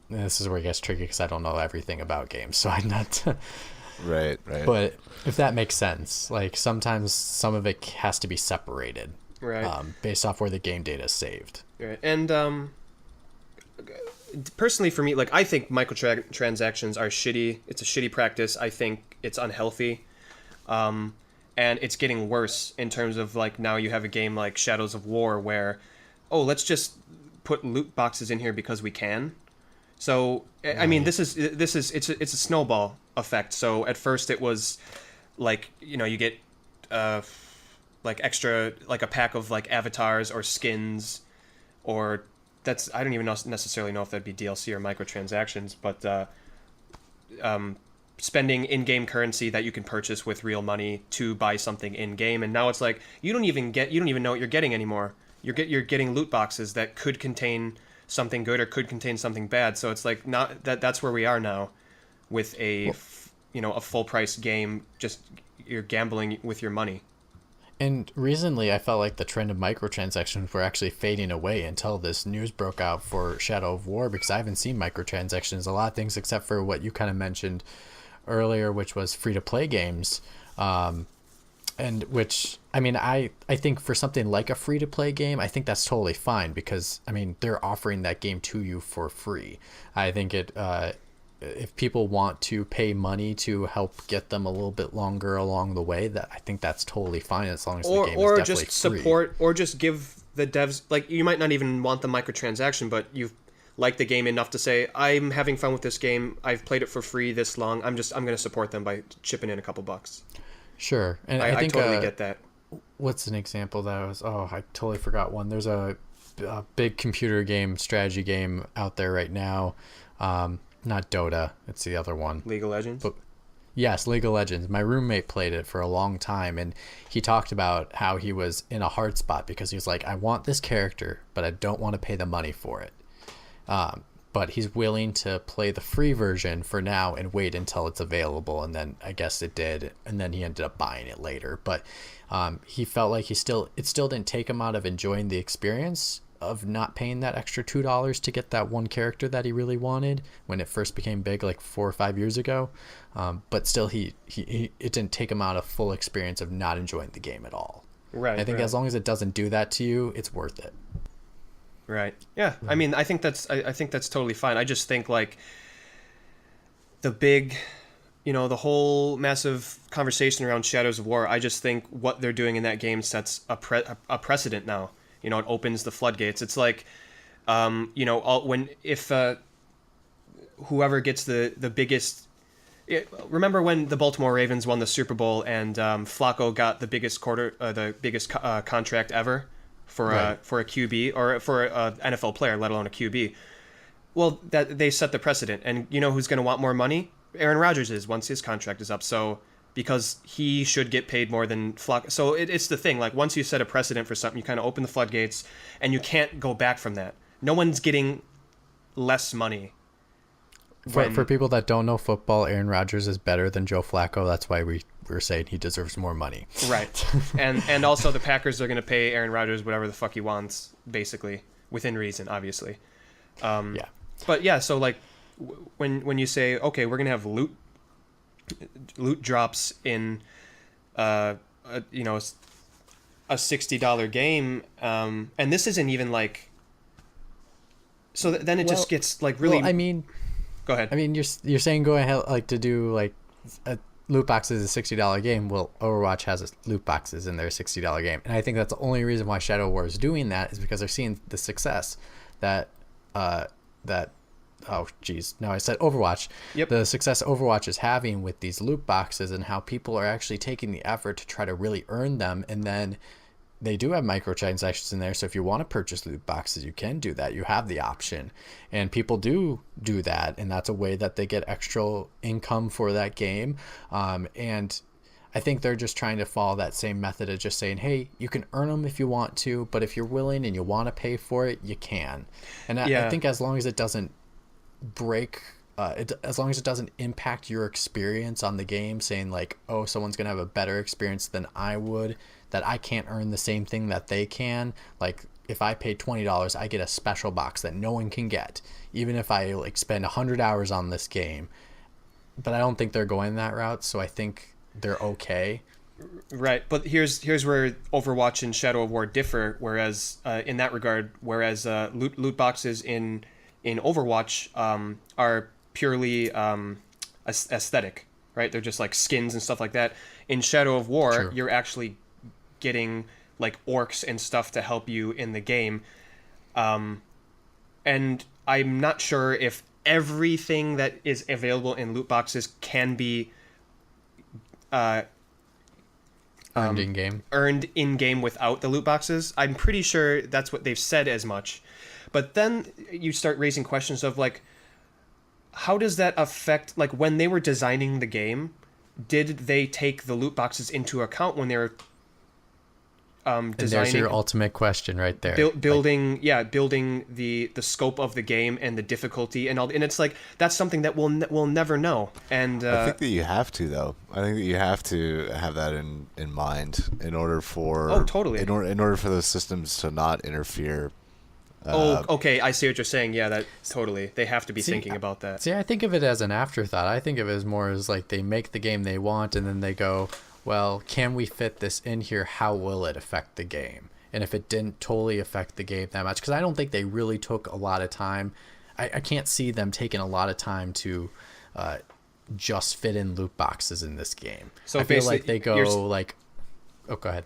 this is where it gets tricky because I don't know everything about games, so I'm not... Right. But if that makes sense, like sometimes some of it has to be separated, right? Based off where the game data is saved. Right. And personally for me, like, I think microtransactions are shitty. It's a shitty practice. I think it's unhealthy. And it's getting worse in terms of, like, now you have a game like Shadows of War where, let's just put loot boxes in here because we can. So, I mean, it's a snowball effect. So at first it was like, you get like extra, like a pack of like avatars or skins, or I don't even necessarily know if that'd be DLC or microtransactions, but spending in-game currency that you can purchase with real money to buy something in-game. And now it's like you don't even know what you're getting anymore. You're getting loot boxes that could contain something good or could contain something bad. So it's like not that's where we are now with a full price game. Just you're gambling with your money. And recently I felt like the trend of microtransactions were actually fading away until this news broke out for Shadow of War, because I haven't seen microtransactions a lot of things except for what you kind of mentioned earlier, which was free to play games. And which, I mean, I think for something like a free to play game, I think that's totally fine because, I mean, they're offering that game to you for free. I think if people want to pay money to help get them a little bit longer along the way, that I think that's totally fine as long as the game is definitely just free. Support, or just give the devs, like, you might not even want the microtransaction, but you've liked the game enough to say, I'm having fun with this game, I've played it for free this long, I'm going to support them by chipping in a couple bucks. Sure. And I think, totally get that. What's an example that was, I totally forgot one. There's a big computer game, strategy game out there right now. Not Dota, it's the other one. League of Legends? Yes, League of Legends. My roommate played it for a long time, and he talked about how he was in a hard spot because he was like, I want this character, but I don't want to pay the money for it. But he's willing to play the free version for now and wait until it's available. And then I guess it did. And then he ended up buying it later. But he felt like it still didn't take him out of enjoying the experience. of not paying that extra $2 to get that one character that he really wanted when it first became big, like 4 or 5 years ago. But still, he it didn't take him out a full experience of not enjoying the game at all. Right. I think right. as long as it doesn't do that to you, it's worth it. Right. Yeah. I mean, I think that's totally fine. I just think like the big, the whole massive conversation around Shadows of War. I just think what they're doing in that game sets a precedent now. It opens the floodgates. It's like, if whoever gets the biggest. Remember when the Baltimore Ravens won the Super Bowl and Flacco got the biggest contract ever for a QB or for an NFL player, let alone a QB. Well, that they set the precedent, and who's going to want more money? Aaron Rodgers is once his contract is up. So because he should get paid more than Flacco. So it's the thing. Like once you set a precedent for something, you kind of open the floodgates, and you can't go back from that. No one's getting less money. For people that don't know football, Aaron Rodgers is better than Joe Flacco. That's why we're saying he deserves more money. Right. and also the Packers are going to pay Aaron Rodgers whatever the fuck he wants, basically, within reason, obviously. Yeah. But yeah, so like when you say, okay, we're going to have loot drops in a $60 game, and this isn't even like, so then it just gets like really. Well, I mean, go ahead. I mean, you're saying go ahead like to do like a loot boxes is a $60 game. Well, Overwatch has loot boxes in their $60 game, and I think that's the only reason why Shadow War is doing that is because they're seeing the success that oh geez, now I said Overwatch. Yep. The success Overwatch is having with these loot boxes and how people are actually taking the effort to try to really earn them, and then they do have microtransactions in there. So if you want to purchase loot boxes, you can do that. You have the option, and people do that, and that's a way that they get extra income for that game. And I think they're just trying to follow that same method of just saying, hey, you can earn them if you want to, but if you're willing and you want to pay for it, you can. And I think as long as it doesn't break, as long as it doesn't impact your experience on the game, saying like, oh, someone's gonna have a better experience than I would, that I can't earn the same thing that they can. Like if I pay $20, I get a special box that no one can get, even if I like spend 100 hours on this game. But I don't think they're going that route, so I think they're okay. Right, but here's where Overwatch and Shadow of War differ. Whereas in that regard, loot boxes in Overwatch are purely aesthetic, right? They're just like skins and stuff like that. In Shadow of War, True. You're actually getting like orcs and stuff to help you in the game. And I'm not sure if everything that is available in loot boxes can be Earned in game without the loot boxes. I'm pretty sure that's what they've said as much. But then you start raising questions of like, how does that affect, like when they were designing the game, did they take the loot boxes into account when they were designing? And there's your ultimate question right there. Building the scope of the game and the difficulty and all, and it's like that's something that we'll never know. And I think that you have to though. I think that you have to have that in mind in order for totally in order for those systems to not interfere. Okay, I see what you're saying. Yeah, that totally. They have to be thinking about that. See, I think of it as an afterthought. I think of it as more as like they make the game they want, and then they go, well, can we fit this in here? How will it affect the game? And if it didn't totally affect the game that much, because I don't think they really took a lot of time. I can't see them taking a lot of time to just fit in loot boxes in this game. So I feel like they go like, oh, go ahead.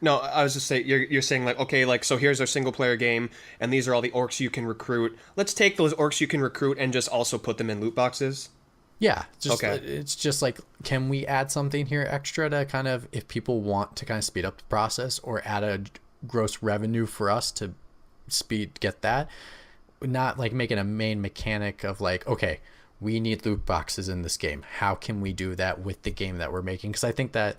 No, I was just saying, you're saying like, okay, like, so here's our single player game, and these are all the orcs you can recruit. Let's take those orcs you can recruit and just also put them in loot boxes. Yeah. It's just like, can we add something here extra to kind of, if people want to kind of speed up the process or add a gross revenue for us to get that, not like making a main mechanic of like, okay, we need loot boxes in this game. How can we do that with the game that we're making? Because I think that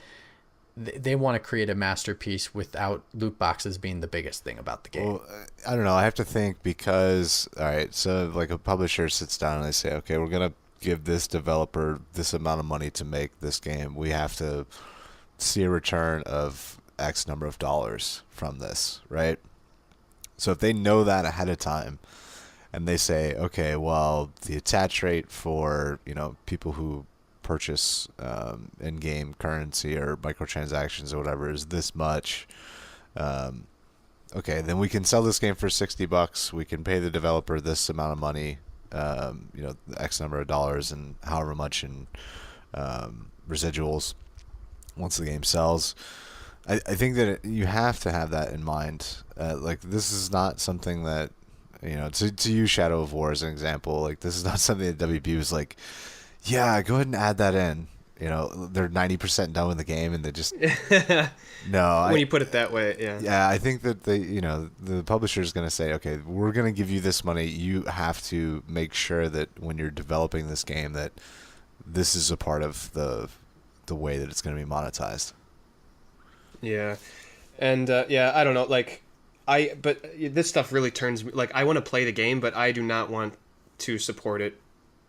they want to create a masterpiece without loot boxes being the biggest thing about the game. Well, I don't know. I have to think because, all right, so like a publisher sits down and they say, okay, we're going to give this developer this amount of money to make this game. We have to see a return of X number of dollars from this, right? So if they know that ahead of time, and they say, okay, well, the attach rate for people who purchase in-game currency or microtransactions or whatever is this much. Okay, then we can sell this game for $60. We can pay the developer this amount of money, X number of dollars and however much in residuals once the game sells. I think that you have to have that in mind. Like, this is not something that, to use Shadow of War as an example, like, this is not something that WB was like, yeah, go ahead and add that in. They're 90% done with the game, and they just no. When you put it that way, yeah. Yeah, I think that the publisher is going to say, okay, we're going to give you this money. You have to make sure that when you're developing this game, that this is a part of the way that it's going to be monetized. Yeah, and I don't know, like, but this stuff really turns me, like, I want to play the game, but I do not want to support it.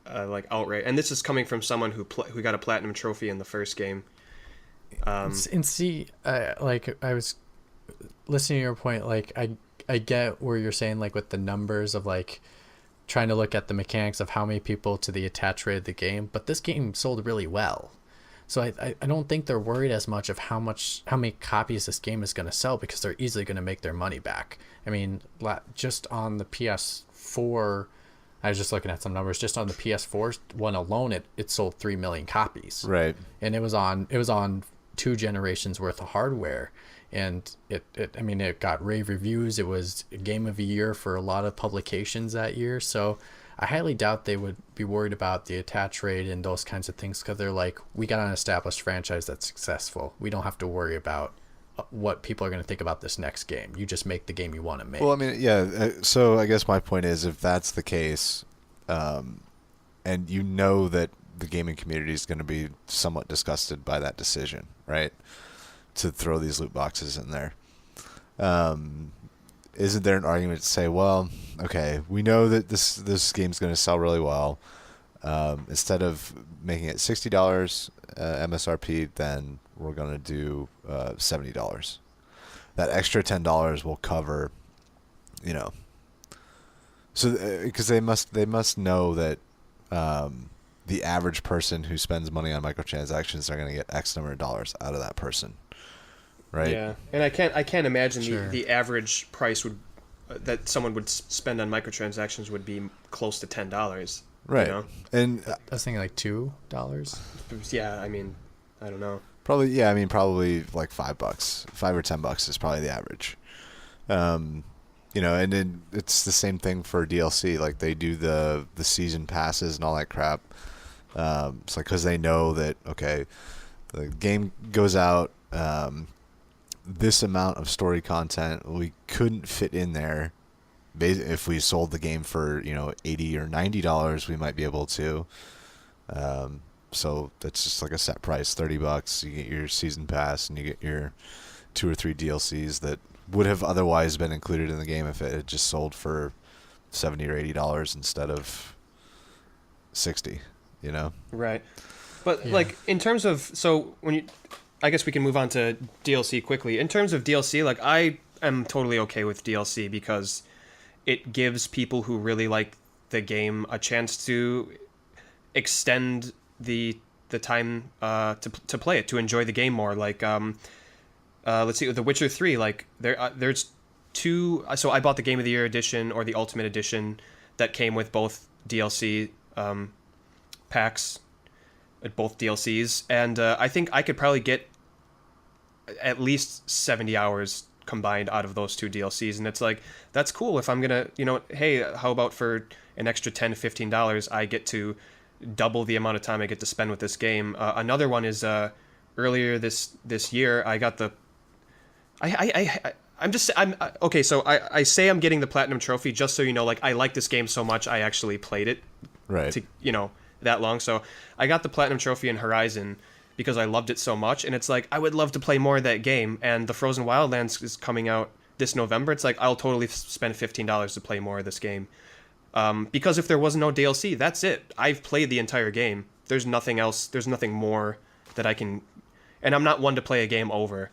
Like, outright, and this is coming from someone who got a platinum trophy in the first game. And see, like, I was listening to your point. Like, I get where you're saying, like, with the numbers of, like, trying to look at the mechanics of how many people to the attach rate of the game. But this game sold really well, so I don't think they're worried as much of how many copies this game is going to sell, because they're easily going to make their money back. I mean, just on the PS4. I was just looking at some numbers. Just on the PS4 one alone, it sold 3 million copies. Right. And it was on 2 generations worth of hardware, and it got rave reviews. It was a game of the year for a lot of publications that year. So I highly doubt they would be worried about the attach rate and those kinds of things, because they're like, we got an established franchise that's successful. We don't have to worry about what people are going to think about this next game. You just make the game you want to make. Well, I mean, yeah. So I guess my point is, if that's the case, and that the gaming community is going to be somewhat disgusted by that decision, right, to throw these loot boxes in there, isn't there an argument to say, well, okay, we know that this game's going to sell really well. Instead of making it $60 MSRP, then we're going to do $70. That extra $10 will cover, so because they must know that the average person who spends money on microtransactions are going to get X number of dollars out of that person, right? Yeah, and I can't imagine Sure. the average price would that someone would spend on microtransactions would be close to $10. Right. And I was thinking like $2. Yeah, I mean, I don't know. Probably like $5, $5 or $10 is probably the average. And then it's the same thing for DLC. Like, they do the season passes and all that crap. It's like, because they know that, okay, the game goes out, this amount of story content we couldn't fit in there. If we sold the game for $80 or $90, we might be able to. So that's just like a set price, $30. You get your season pass, and you get your 2 or 3 DLCs that would have otherwise been included in the game if it had just sold for $70 or $80 instead of $60. Right. But Yeah. like, in terms of, so I guess we can move on to DLC quickly. In terms of DLC, like, I am totally okay with DLC because it gives people who really like the game a chance to extend the time to play it, to enjoy the game more. Like, let's see, The Witcher 3, like, there's 2. So I bought the Game of the Year edition or the Ultimate edition that came with both DLC packs, both DLCs, and I think I could probably get at least 70 hours combined out of those 2 DLCs, and it's like, that's cool. If I'm gonna, hey, how about for an extra $10 to $15 I get to double the amount of time I get to spend with this game. Another one is earlier this year I got the I'm okay, so I say I'm getting the platinum trophy just so you know, like, I like this game so much I actually played it Right. to that long. So I got the platinum trophy in Horizon because I loved it so much, and it's like, I would love to play more of that game, and the Frozen Wildlands is coming out this November. It's like, I'll totally spend $15 to play more of this game. Because if there was no DLC, that's it. I've played the entire game. There's nothing else. There's nothing more that I can... And I'm not one to play a game over.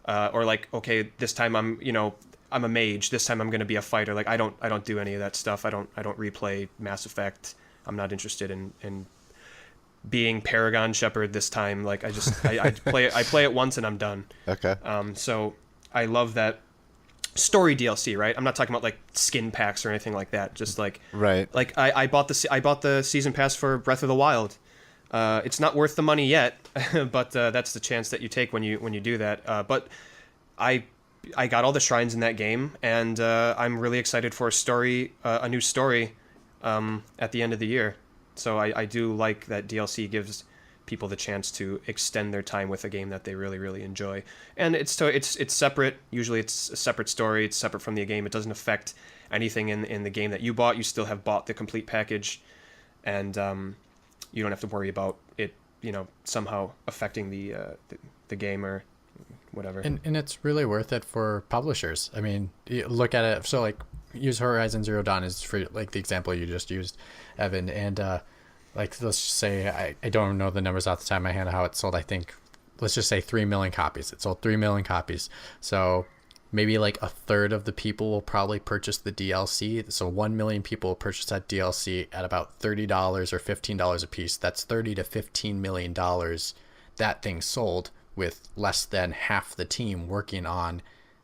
Or like, okay, this time I'm, I'm a mage. This time I'm going to be a fighter. Like I don't do any of that stuff. I don't replay Mass Effect. I'm not interested in being Paragon Shepherd this time. Like I play it once and I'm done. Okay. So I love that story DLC, right? I'm not talking about like skin packs or anything like that. Just like Right. Like I bought the season pass for Breath of the Wild. It's not worth the money yet, but that's the chance that you take when you do that. But I got all the shrines in that game, and I'm really excited for a new story at the end of the year. So I do like that DLC gives people the chance to extend their time with a game that they really, really enjoy. And it's separate. Usually it's a separate story. It's separate from the game. It doesn't affect anything in the game that you bought. You still have bought the complete package, and you don't have to worry about it, somehow affecting the game or whatever. And it's really worth it for publishers. I mean, you look at it. So like, use Horizon Zero Dawn as for like the example you just used, Evan, and like let's just say I don't know the numbers off the top of my head how it sold. I think let's just say 3 million copies. It sold 3 million copies. So maybe like a third of the people will probably purchase the DLC. So 1 million people will purchase that DLC at about $30 or $15 a piece. That's $30 to $15 million that thing sold, with less than half the team working on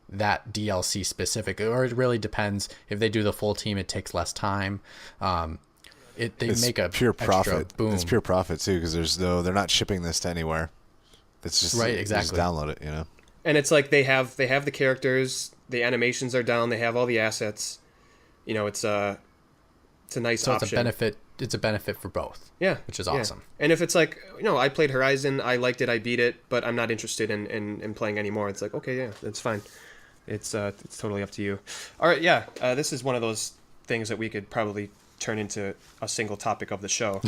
that DLC specific. Or it really depends. If they do the full team, it takes less time. They make a pure profit. Boom. It's pure profit too, because they're not shipping this to anywhere. It's just right, you exactly. just download it, And it's like they have the characters, the animations are down, they have all the assets. It's a nice option. It's a benefit. It's a benefit for both. Yeah, which is awesome. And if it's like, I played Horizon, I liked it, I beat it, but I'm not interested in playing anymore. It's like, okay, yeah, that's fine. It's totally up to you. All right, yeah, this is one of those things that we could probably turn into a single topic of the show.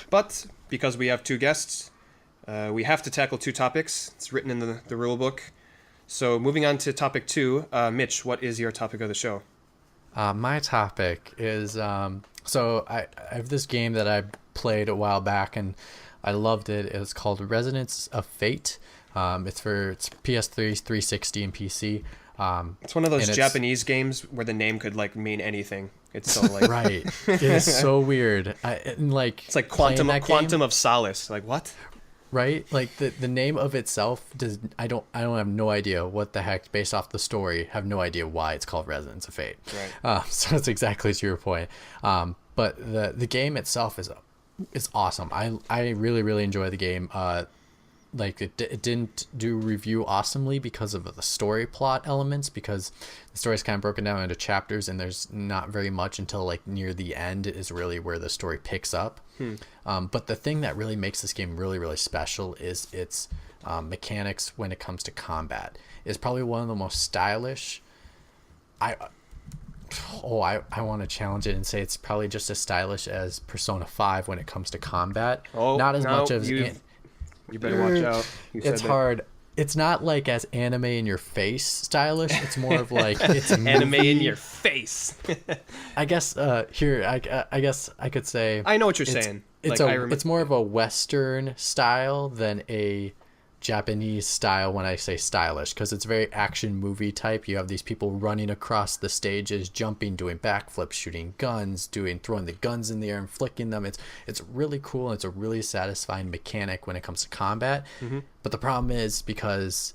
But because we have two guests, we have to tackle two topics. It's written in the rule book. So moving on to topic 2, Mitch, what is your topic of the show? My topic is so I have this game that I played a while back and I loved it. It's called Resonance of Fate. It's PS3, 360, and PC. It's one of those Japanese games where the name could like mean anything. It's so like right. It is so weird. It's like Quantum of Solace. Like what? Right? Like the name of itself I don't have no idea what the heck, based off the story, have no idea why it's called Resonance of Fate. Right. So it's exactly to your point. But the game itself is awesome. I really, really enjoy the game. Like it didn't do review awesomely because of the story plot elements, because the story is kind of broken down into chapters and there's not very much until like near the end is really where the story picks up. But the thing that really makes this game really, really special is its mechanics when it comes to combat. It's probably one of the most stylish. I want to challenge it and say it's probably just as stylish as Persona 5 when it comes to combat. Not as much as you better watch out. It's hard. It's not like as anime in your face stylish. It's more of like it's anime in your face. I guess I guess I could say I know what you're saying. It's more of a Western style than a Japanese style when I say stylish, because it's very action movie type. You have these people running across the stages, jumping, doing backflips, shooting guns, throwing the guns in the air and flicking them. It's really cool, and it's a really satisfying mechanic when it comes to combat. Mm-hmm. But the problem is, because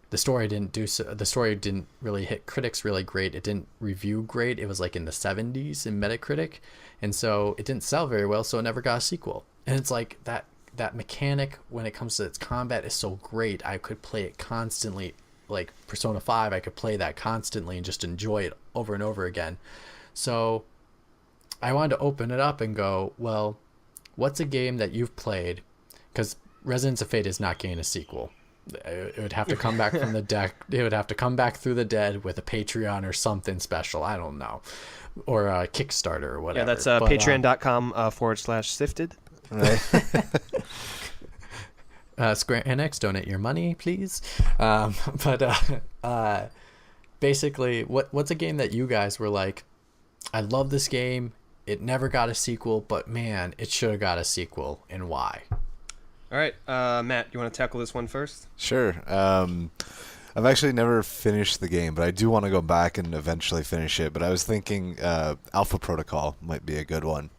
the story didn't really hit critics really great. It didn't review great. It was like in the 70s in Metacritic, and so it didn't sell very well, so it never got a sequel. And it's like that mechanic when it comes to its combat is so great. I could play it constantly. Like Persona 5, I could play that constantly and just enjoy it over and over again. So I wanted to open it up and go, well, what's a game that you've played? Because Resonance of Fate is not getting a sequel. It would have to come back from the deck. It would have to come back through the dead with a Patreon or something special. I don't know. Or a Kickstarter or whatever. Yeah, that's patreon.com/sifted. Right. Square Enix, donate your money, please. Basically, what's a game that you guys were like, I love this game, it never got a sequel, but man, it should have got a sequel, and why? All right, Matt, you want to tackle this one first? Sure. I've actually never finished the game, but I do want to go back and eventually finish it. But I was thinking Alpha Protocol might be a good one.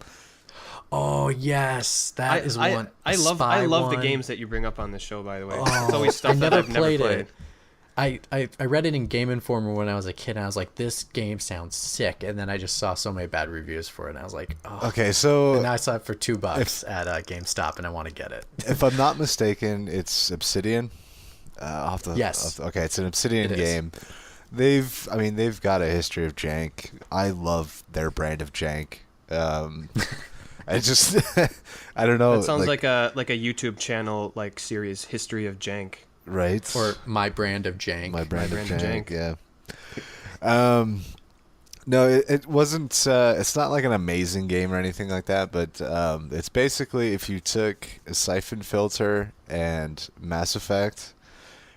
Oh yes, that is one. I love the one. games that you bring up on this show. By the way, Oh, it's always stuff that I've never played. I read it in Game Informer when I was a kid, and I was like, this game sounds sick. And then I just saw so many bad reviews for it, and I was like, oh. Okay, so... And now I saw it for $2 at GameStop, and I want to get it. If I'm not mistaken, it's Obsidian. Yes. Okay, it's an Obsidian It is. game. They've got a history of jank. I love their brand of jank. I just... I don't know. That sounds like a YouTube channel like series, History of Jank. Right. Or My Brand of Jank. My brand of jank, jank. yeah. No, it wasn't. It's not like an amazing game or anything like that, but it's basically if you took a Siphon Filter and Mass Effect,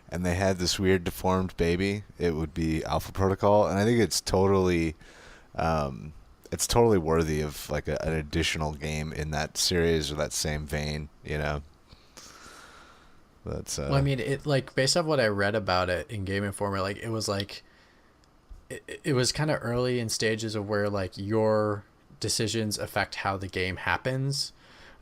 and they had this weird deformed baby, it would be Alpha Protocol, and I think it's totally worthy of like an additional game in that series or that same vein, you know. But Well, I mean, it like based off what I read about it in Game Informer, like it was kind of early in stages of where like your decisions affect how the game happens.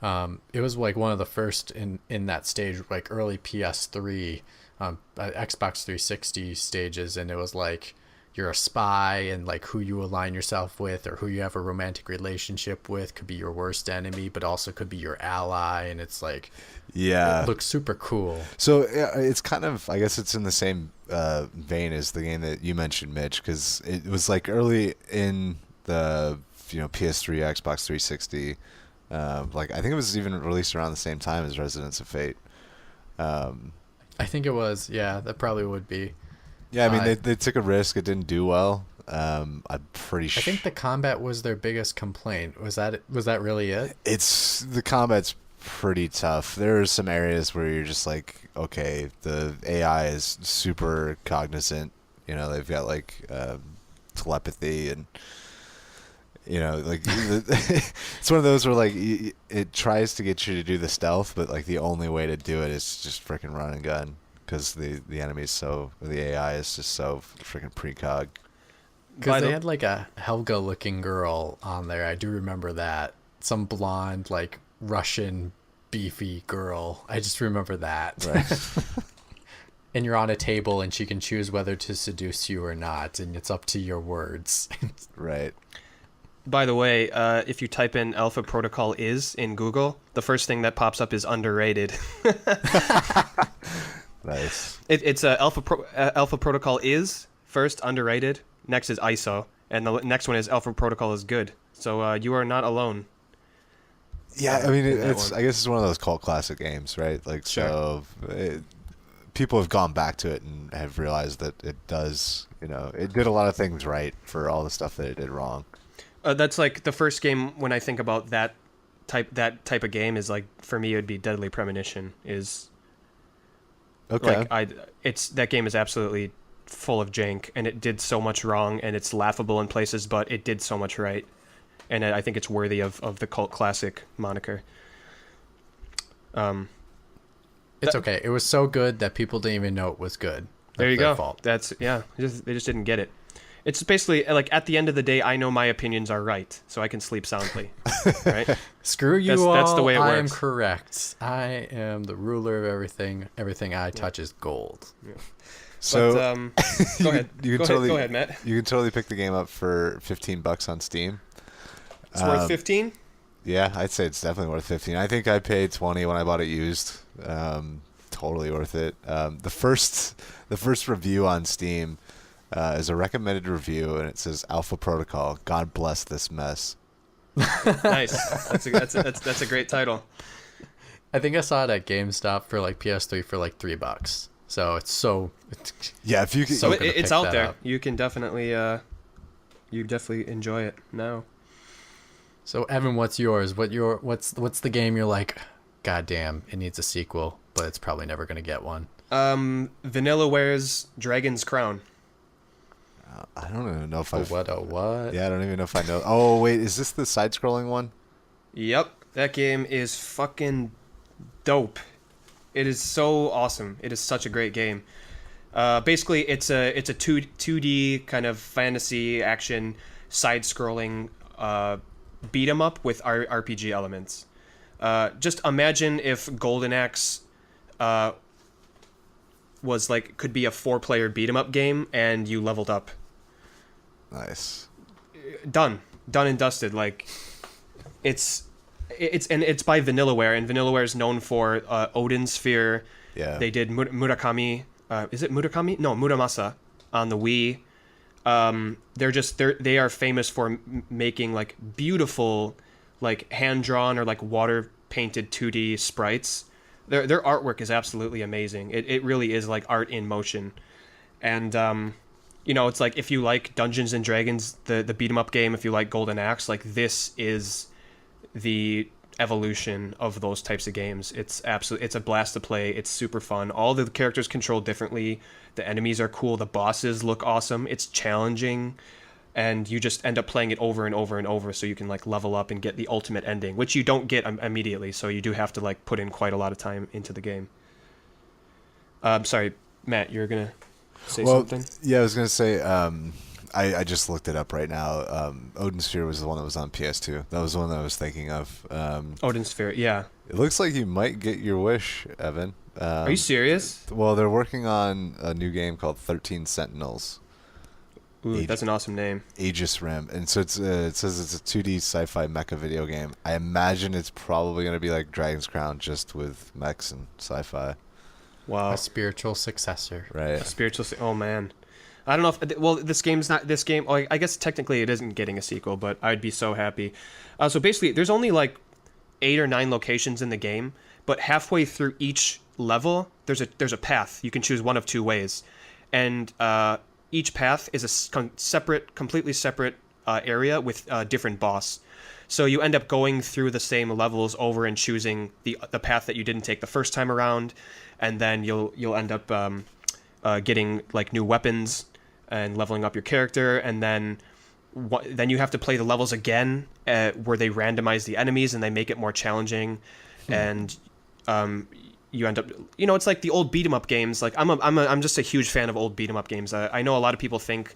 It was like one of the first in that stage, like early PS3, Xbox 360 stages, and it was like you're a spy, and like who you align yourself with or who you have a romantic relationship with could be your worst enemy, but also could be your ally, and it's like, yeah, it looks super cool. So yeah, it's kind of, I guess it's in the same vein as the game that you mentioned, Mitch, because it was like early in the PS3, Xbox 360. Like I think it was even released around the same time as Residents of Fate. I think it was, yeah, that probably would be. Yeah, I mean they took a risk. It didn't do well. I'm pretty sure. I think the combat was their biggest complaint. Was that really it? The combat's pretty tough. There are some areas where you're just like, okay, the AI is super cognizant. They've got like telepathy and like it's one of those where like it tries to get you to do the stealth, but like the only way to do it is just freaking run and gun. Because the AI is just so freaking precog. Because they had like a Helga-looking girl on there. I do remember that. Some blonde, like Russian, beefy girl. I just remember that. Right. And you're on a table, and she can choose whether to seduce you or not, and it's up to your words. Right. By the way, if you type in Alpha Protocol is in Google, the first thing that pops up is underrated. Nice. It's Alpha Protocol is first, underrated. Next is ISO, and the next one is Alpha Protocol is good. So you are not alone. Yeah, I mean it's. I guess it's one of those cult classic games, right? Like Sure. So, people have gone back to it and have realized that it does. It did a lot of things right for all the stuff that it did wrong. That's like the first game when I think about that type of game is like, for me it would be Deadly Premonition. Is okay. That game is absolutely full of jank, and it did so much wrong, and it's laughable in places, but it did so much right, and I think it's worthy of the cult classic moniker. It's okay. It was so good that people didn't even know it was good. There you go. Fault. They just didn't get it. It's basically like, at the end of the day, I know my opinions are right, so I can sleep soundly. Right? Screw you that's all. the way it works. I am correct. I am the ruler of everything. Everything I touch is gold. Yeah. So go ahead. Go ahead, Matt. You can totally pick the game up for $15 on Steam. It's worth 15. Yeah, I'd say it's definitely worth 15. I think I paid 20 when I bought it used. Totally worth it. The first review on Steam is a recommended review, and it says Alpha Protocol. God bless this mess. Nice. That's a great title. I think I saw it at GameStop for like PS3 for like $3. So yeah. If you can, so it's out there. Up. You can definitely enjoy it now. So Evan, what's yours? What's the game you're like, God damn, it needs a sequel, but it's probably never gonna get one. Vanillaware's Dragon's Crown. I don't even know if I. What? Yeah, I don't even know if I know. Oh wait, is this the side-scrolling one? Yep, that game is fucking dope. It is so awesome. It is such a great game. Basically, it's a 2D kind of fantasy action side-scrolling beat 'em up with RPG elements. Just imagine if Golden Axe was like could be a 4-player beat 'em up game and you leveled up. Nice. Done and dusted. Like it's by Vanillaware, and Vanillaware is known for Odin Sphere. Yeah. They did Murakami. Is it Murakami? No, Muramasa on the Wii. They are famous for making like beautiful, like hand drawn or like water painted 2D sprites. Their artwork is absolutely amazing. It really is like art in motion, and it's like if you like Dungeons and Dragons, the beat 'em up game, if you like Golden Axe, like this is the evolution of those types of games. It's a blast to play. It's super fun. All the characters control differently. The enemies are cool. The bosses look awesome. It's challenging, and you just end up playing it over and over and over so you can like level up and get the ultimate ending, which you don't get immediately. So you do have to like put in quite a lot of time into the game. Sorry, Matt, you're gonna say something? Yeah, I was gonna say. I just looked it up right now. Odin Sphere was the one that was on PS2. That was the one that I was thinking of. Odin Sphere, yeah. It looks like you might get your wish, Evan. Are you serious? Well, they're working on a new game called 13 Sentinels. Ooh, that's an awesome name. Aegis Rim. And so it says it's a 2D sci-fi mecha video game. I imagine it's probably going to be like Dragon's Crown, just with mechs and sci-fi. Wow. A spiritual successor. Right. Oh, man. I don't know if... Well, this game... I guess technically it isn't getting a sequel, but I'd be so happy. So basically, there's only like 8 or 9 locations in the game, but halfway through each level, there's a path. You can choose one of 2 ways. And each path is a completely separate area with a different boss. So you end up going through the same levels over and choosing the path that you didn't take the first time around, and then you'll end up getting like new weapons and leveling up your character, and then you have to play the levels again where they randomize the enemies and they make it more challenging, and you end up, it's like the old beat 'em up games. Like I'm just a huge fan of old beat 'em up games. I know a lot of people think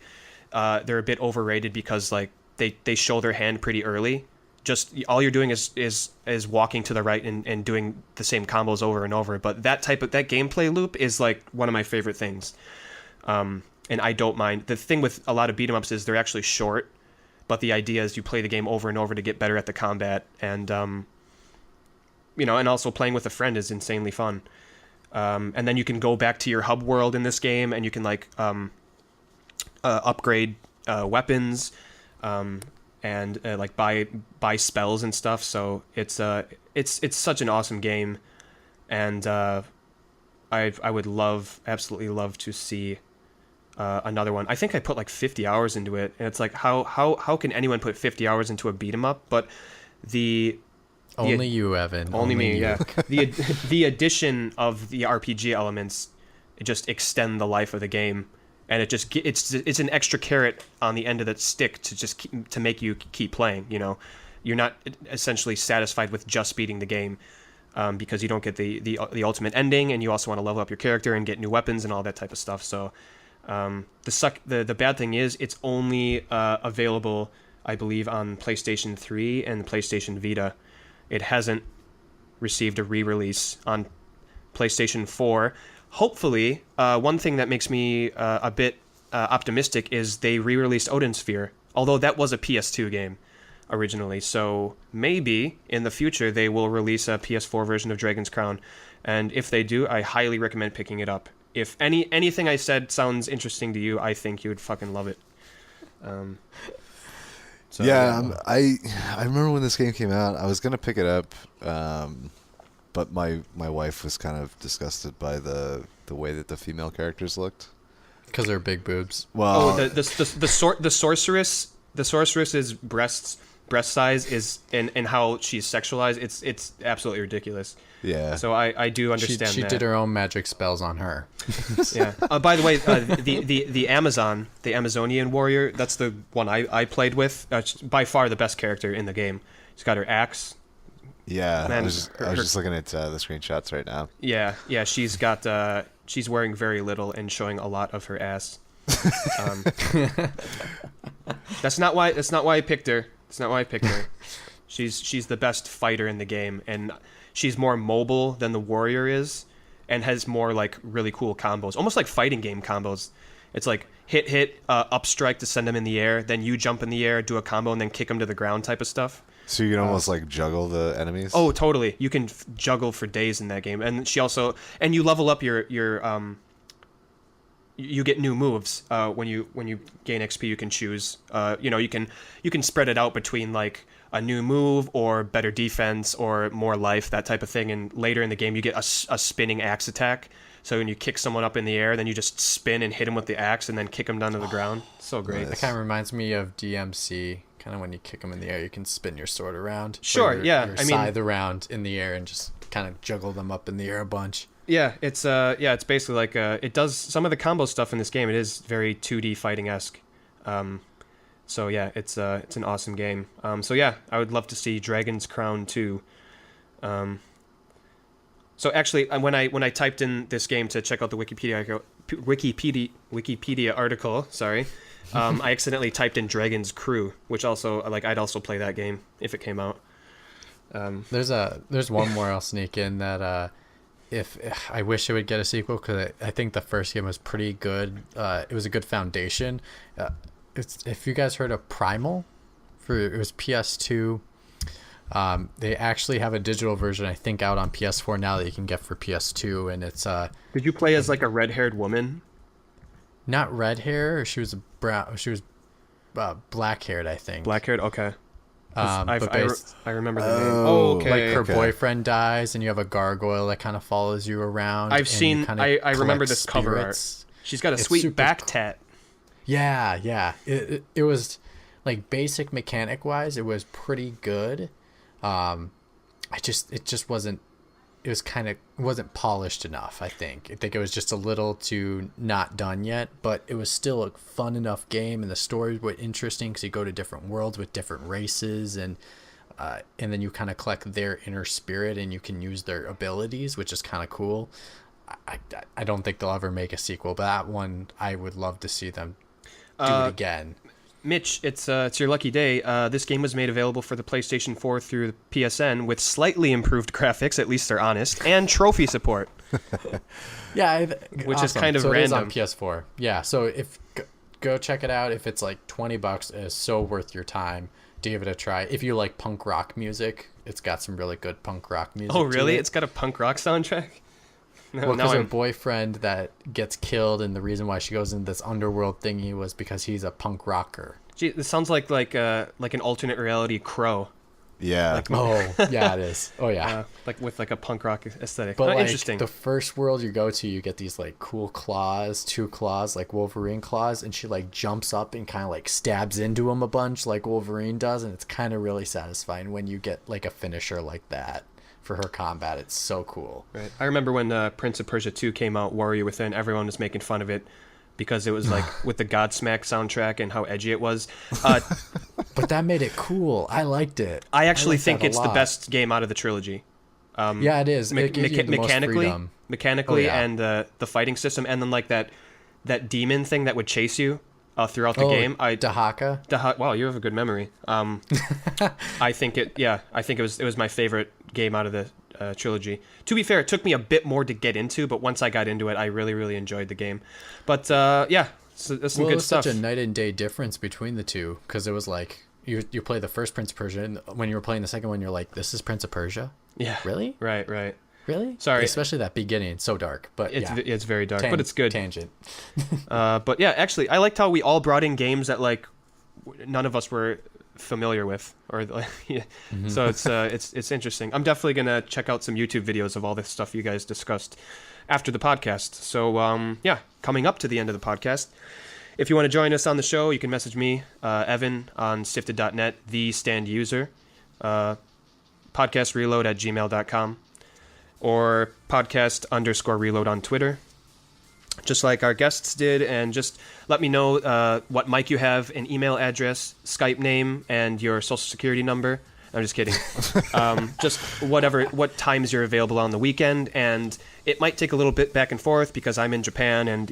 they're a bit overrated because like they show their hand pretty early. Just all you're doing is walking to the right and doing the same combos over and over. But that gameplay loop is like one of my favorite things. And I don't mind. The thing with a lot of beat 'em ups is they're actually short, but the idea is you play the game over and over to get better at the combat, and and also playing with a friend is insanely fun. And then you can go back to your hub world in this game, and you can like upgrade weapons, and like buy spells and stuff. So it's such an awesome game, and I would absolutely love to see another one. I think I put like 50 hours into it, and it's like how can anyone put 50 hours into a beat 'em up? But only you, Evan. Only me, you. yeah. The addition of the RPG elements just extend the life of the game, and it's an extra carrot on the end of the stick to make you keep playing. You're not essentially satisfied with just beating the game, because you don't get the ultimate ending, and you also want to level up your character and get new weapons and all that type of stuff. So the bad thing is it's only available, I believe, on PlayStation 3 and the PlayStation Vita. It hasn't received a re-release on PlayStation 4. Hopefully, one thing that makes me a bit optimistic is they re-released Odin Sphere, although that was a PS2 game originally. So maybe in the future they will release a PS4 version of Dragon's Crown, and if they do, I highly recommend picking it up. If anything I said sounds interesting to you, I think you would fucking love it. I remember when this game came out, I was gonna pick it up, but my wife was kind of disgusted by the way that the female characters looked. Because they're big boobs. Well, the sorceress's breast size is and how she's sexualized. It's absolutely ridiculous. Yeah. So I do understand she that. did her own magic spells on her. Yeah. By the way, the Amazonian warrior, that's the one I played with. By far the best character in the game. She's got her axe. Yeah. Man, I was just looking at the screenshots right now. Yeah. She's got she's wearing very little and showing a lot of her ass. Um, that's not why I picked her. That's not why I picked her. She's the best fighter in the game, and she's more mobile than the warrior is, and has more like really cool combos, almost like fighting game combos. It's like hit, up strike to send them in the air, then you jump in the air, do a combo, and then kick them to the ground type of stuff. So you can almost like juggle the enemies? Oh, totally. You can juggle for days in that game. And she also, and you level up your you get new moves when you gain XP. You can choose. You can spread it out between like a new move or better defense or more life, that type of thing. And later in the game, you get a spinning axe attack. So when you kick someone up in the air, then you just spin and hit them with the axe and then kick them down to the ground. So great. That kind of reminds me of DMC. Kind of when you kick them in the air, you can spin your sword around. Sure, yeah. Your scythe around in the air and just kind of juggle them up in the air a bunch. Yeah, it's basically like it does some of the combo stuff in this game. It is very 2D fighting-esque. So yeah, it's an awesome game. So yeah, I would love to see Dragon's Crown 2. So actually, when I typed in this game to check out the Wikipedia article, sorry, I accidentally typed in Dragon's Crew, which also I'd also play that game if it came out. There's one more I'll sneak in that if I wish it would get a sequel, because I think the first game was pretty good. It was a good foundation. If you guys heard of Primal, it was PS2. They actually have a digital version, I think, out on PS4 now that you can get for PS2, and it's Did you play as like a red-haired woman? Not red hair. She was black haired, I think. Black haired, okay. I remember the name. Oh, okay. Like her boyfriend dies, and you have a gargoyle that kind of follows you around. I've seen. I remember this cover art. She's got a sweet back tat. Yeah. It was like basic mechanic wise, it was pretty good. It just wasn't. It wasn't polished enough. I think it was just a little too not done yet, but it was still a fun enough game, and the stories were interesting because you go to different worlds with different races, and then you kind of collect their inner spirit, and you can use their abilities, which is kind of cool. I don't think they'll ever make a sequel, but that one I would love to see them do it again. Mitch, it's your lucky day. This game was made available for the PlayStation 4 through the PSN with slightly improved graphics, at least they're honest, and trophy support. Yeah, which awesome. Is kind of so random. It is on PS4. Yeah, so go check it out. If it's like $20, it's so worth your time to give it a try. If you like punk rock music, it's got some really good punk rock music. Oh, really? To it. It's got a punk rock soundtrack? Well, because her boyfriend that gets killed, and the reason why she goes into this underworld thingy was because he's a punk rocker. Gee, this sounds like an alternate reality Crow. Yeah. Yeah, it is. Oh, yeah. Like with like a punk rock aesthetic. But like, interesting. The first world you go to, you get these like cool claws, 2 claws, like Wolverine claws, and she like jumps up and kind of like stabs into him a bunch like Wolverine does, and it's kind of really satisfying when you get like a finisher like that. For her combat, it's so cool. Right. I remember when Prince of Persia 2 came out, Warrior Within, everyone was making fun of it because it was like with the Godsmack soundtrack and how edgy it was. But that made it cool. I liked it. I actually think it's the best game out of the trilogy. Yeah, it is. It gives you the most freedom. Mechanically, and the fighting system, and then like that demon thing that would chase you throughout the game. Dahaka. Wow, you have a good memory. I think it was my favorite game out of the trilogy. To be fair, it took me a bit more to get into, but once I got into it, I really, really enjoyed the game. But that's some good stuff. It was such a night and day difference between the two, because it was like you play the first Prince of Persia, and when you were playing the second one, you're like, this is Prince of Persia? Yeah. Really? Right. Really? Sorry. Especially that beginning. It's so dark. But it's very dark, but it's good. Tangent. But yeah, actually, I liked how we all brought in games that like none of us were familiar with, or like, yeah. Mm-hmm. So it's interesting. I'm definitely gonna check out some YouTube videos of all this stuff you guys discussed after the podcast. So coming up to the end of the podcast, if you want to join us on the show, you can message me, Evan, on sifted.net, the stand user, podcastreload@gmail.com, or podcast_reload on Twitter, just like our guests did. And just let me know what mic you have, an email address, Skype name, and your social security number. I'm just kidding. Just what times you're available on the weekend, and it might take a little bit back and forth because I'm in Japan, and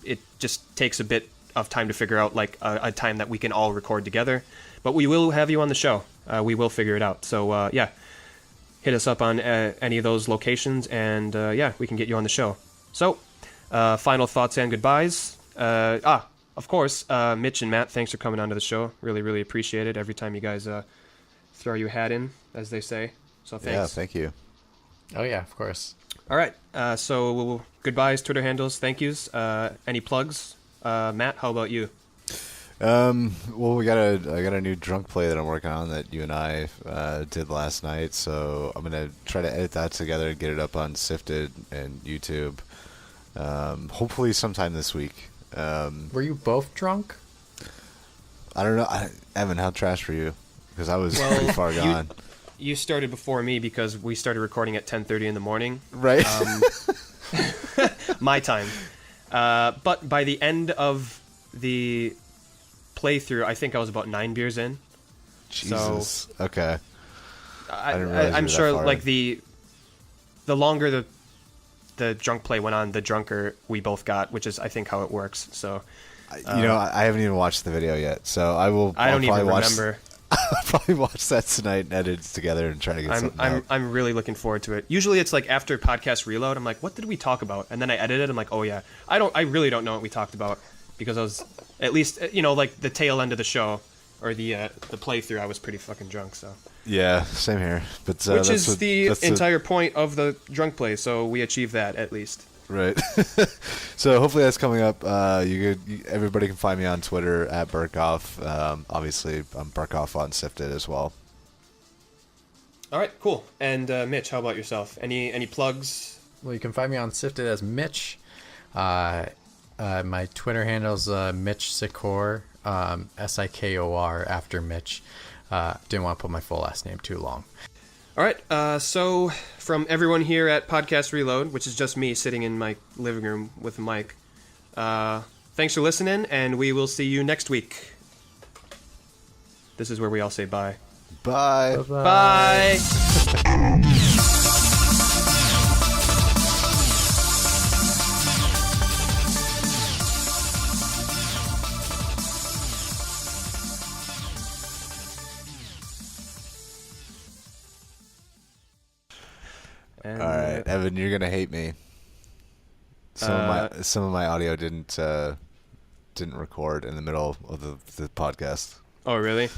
it just takes a bit of time to figure out like a time that we can all record together. But we will have you on the show. We will figure it out. So yeah, hit us up on any of those locations, and yeah, we can get you on the show. So final thoughts and goodbyes. Of course, Mitch and Matt, thanks for coming onto the show. Really, really appreciate it. Every time you guys throw your hat in, as they say. So thanks. Yeah, thank you. Oh yeah, of course. All right. So goodbyes, Twitter handles, thank yous. Any plugs? Matt, how about you? Well, I got a new drunk play that I'm working on that you and I did last night. So I'm gonna try to edit that together and get it up on Sifted and YouTube. Hopefully sometime this week. Were you both drunk? I don't know. Evan, how trash were you? Because I was pretty far gone. You started before me because we started recording at 10:30 in the morning. Right. My time. But by the end of the playthrough, I think I was about 9 beers in. Jesus. So, okay. I'm sure like the longer the drunk play went on, the drunker we both got, which is I think how it works. So I haven't even watched the video yet, so I will. I don't even remember. I'll probably watch that tonight and edit it together and try to get something out. I'm really looking forward to it. Usually it's like after podcast reload, I'm like, what did we talk about? And then I edit it. I'm like, oh yeah, I really don't know what we talked about because I was at least like the tail end of the show or the playthrough. I was pretty fucking drunk. So yeah, same here. But which is the entire point of the drunk play. So we achieved that at least. Right. So hopefully that's coming up. Everybody can find me on Twitter at berkough. Obviously, I'm berkough on Sifted as well. All right, cool. And Mitch, how about yourself? Any plugs? Well, you can find me on Sifted as Mitch. My Twitter handle's Mitch Sikor, Sikor after Mitch. Didn't want to put my full last name too long. All right, so from everyone here at Podcast Reload, which is just me sitting in my living room with a mic, thanks for listening, and we will see you next week. This is where we all say bye. Bye. Bye. All right, Evan, you're gonna hate me. Some of my audio didn't record in the middle of the podcast. Oh, really?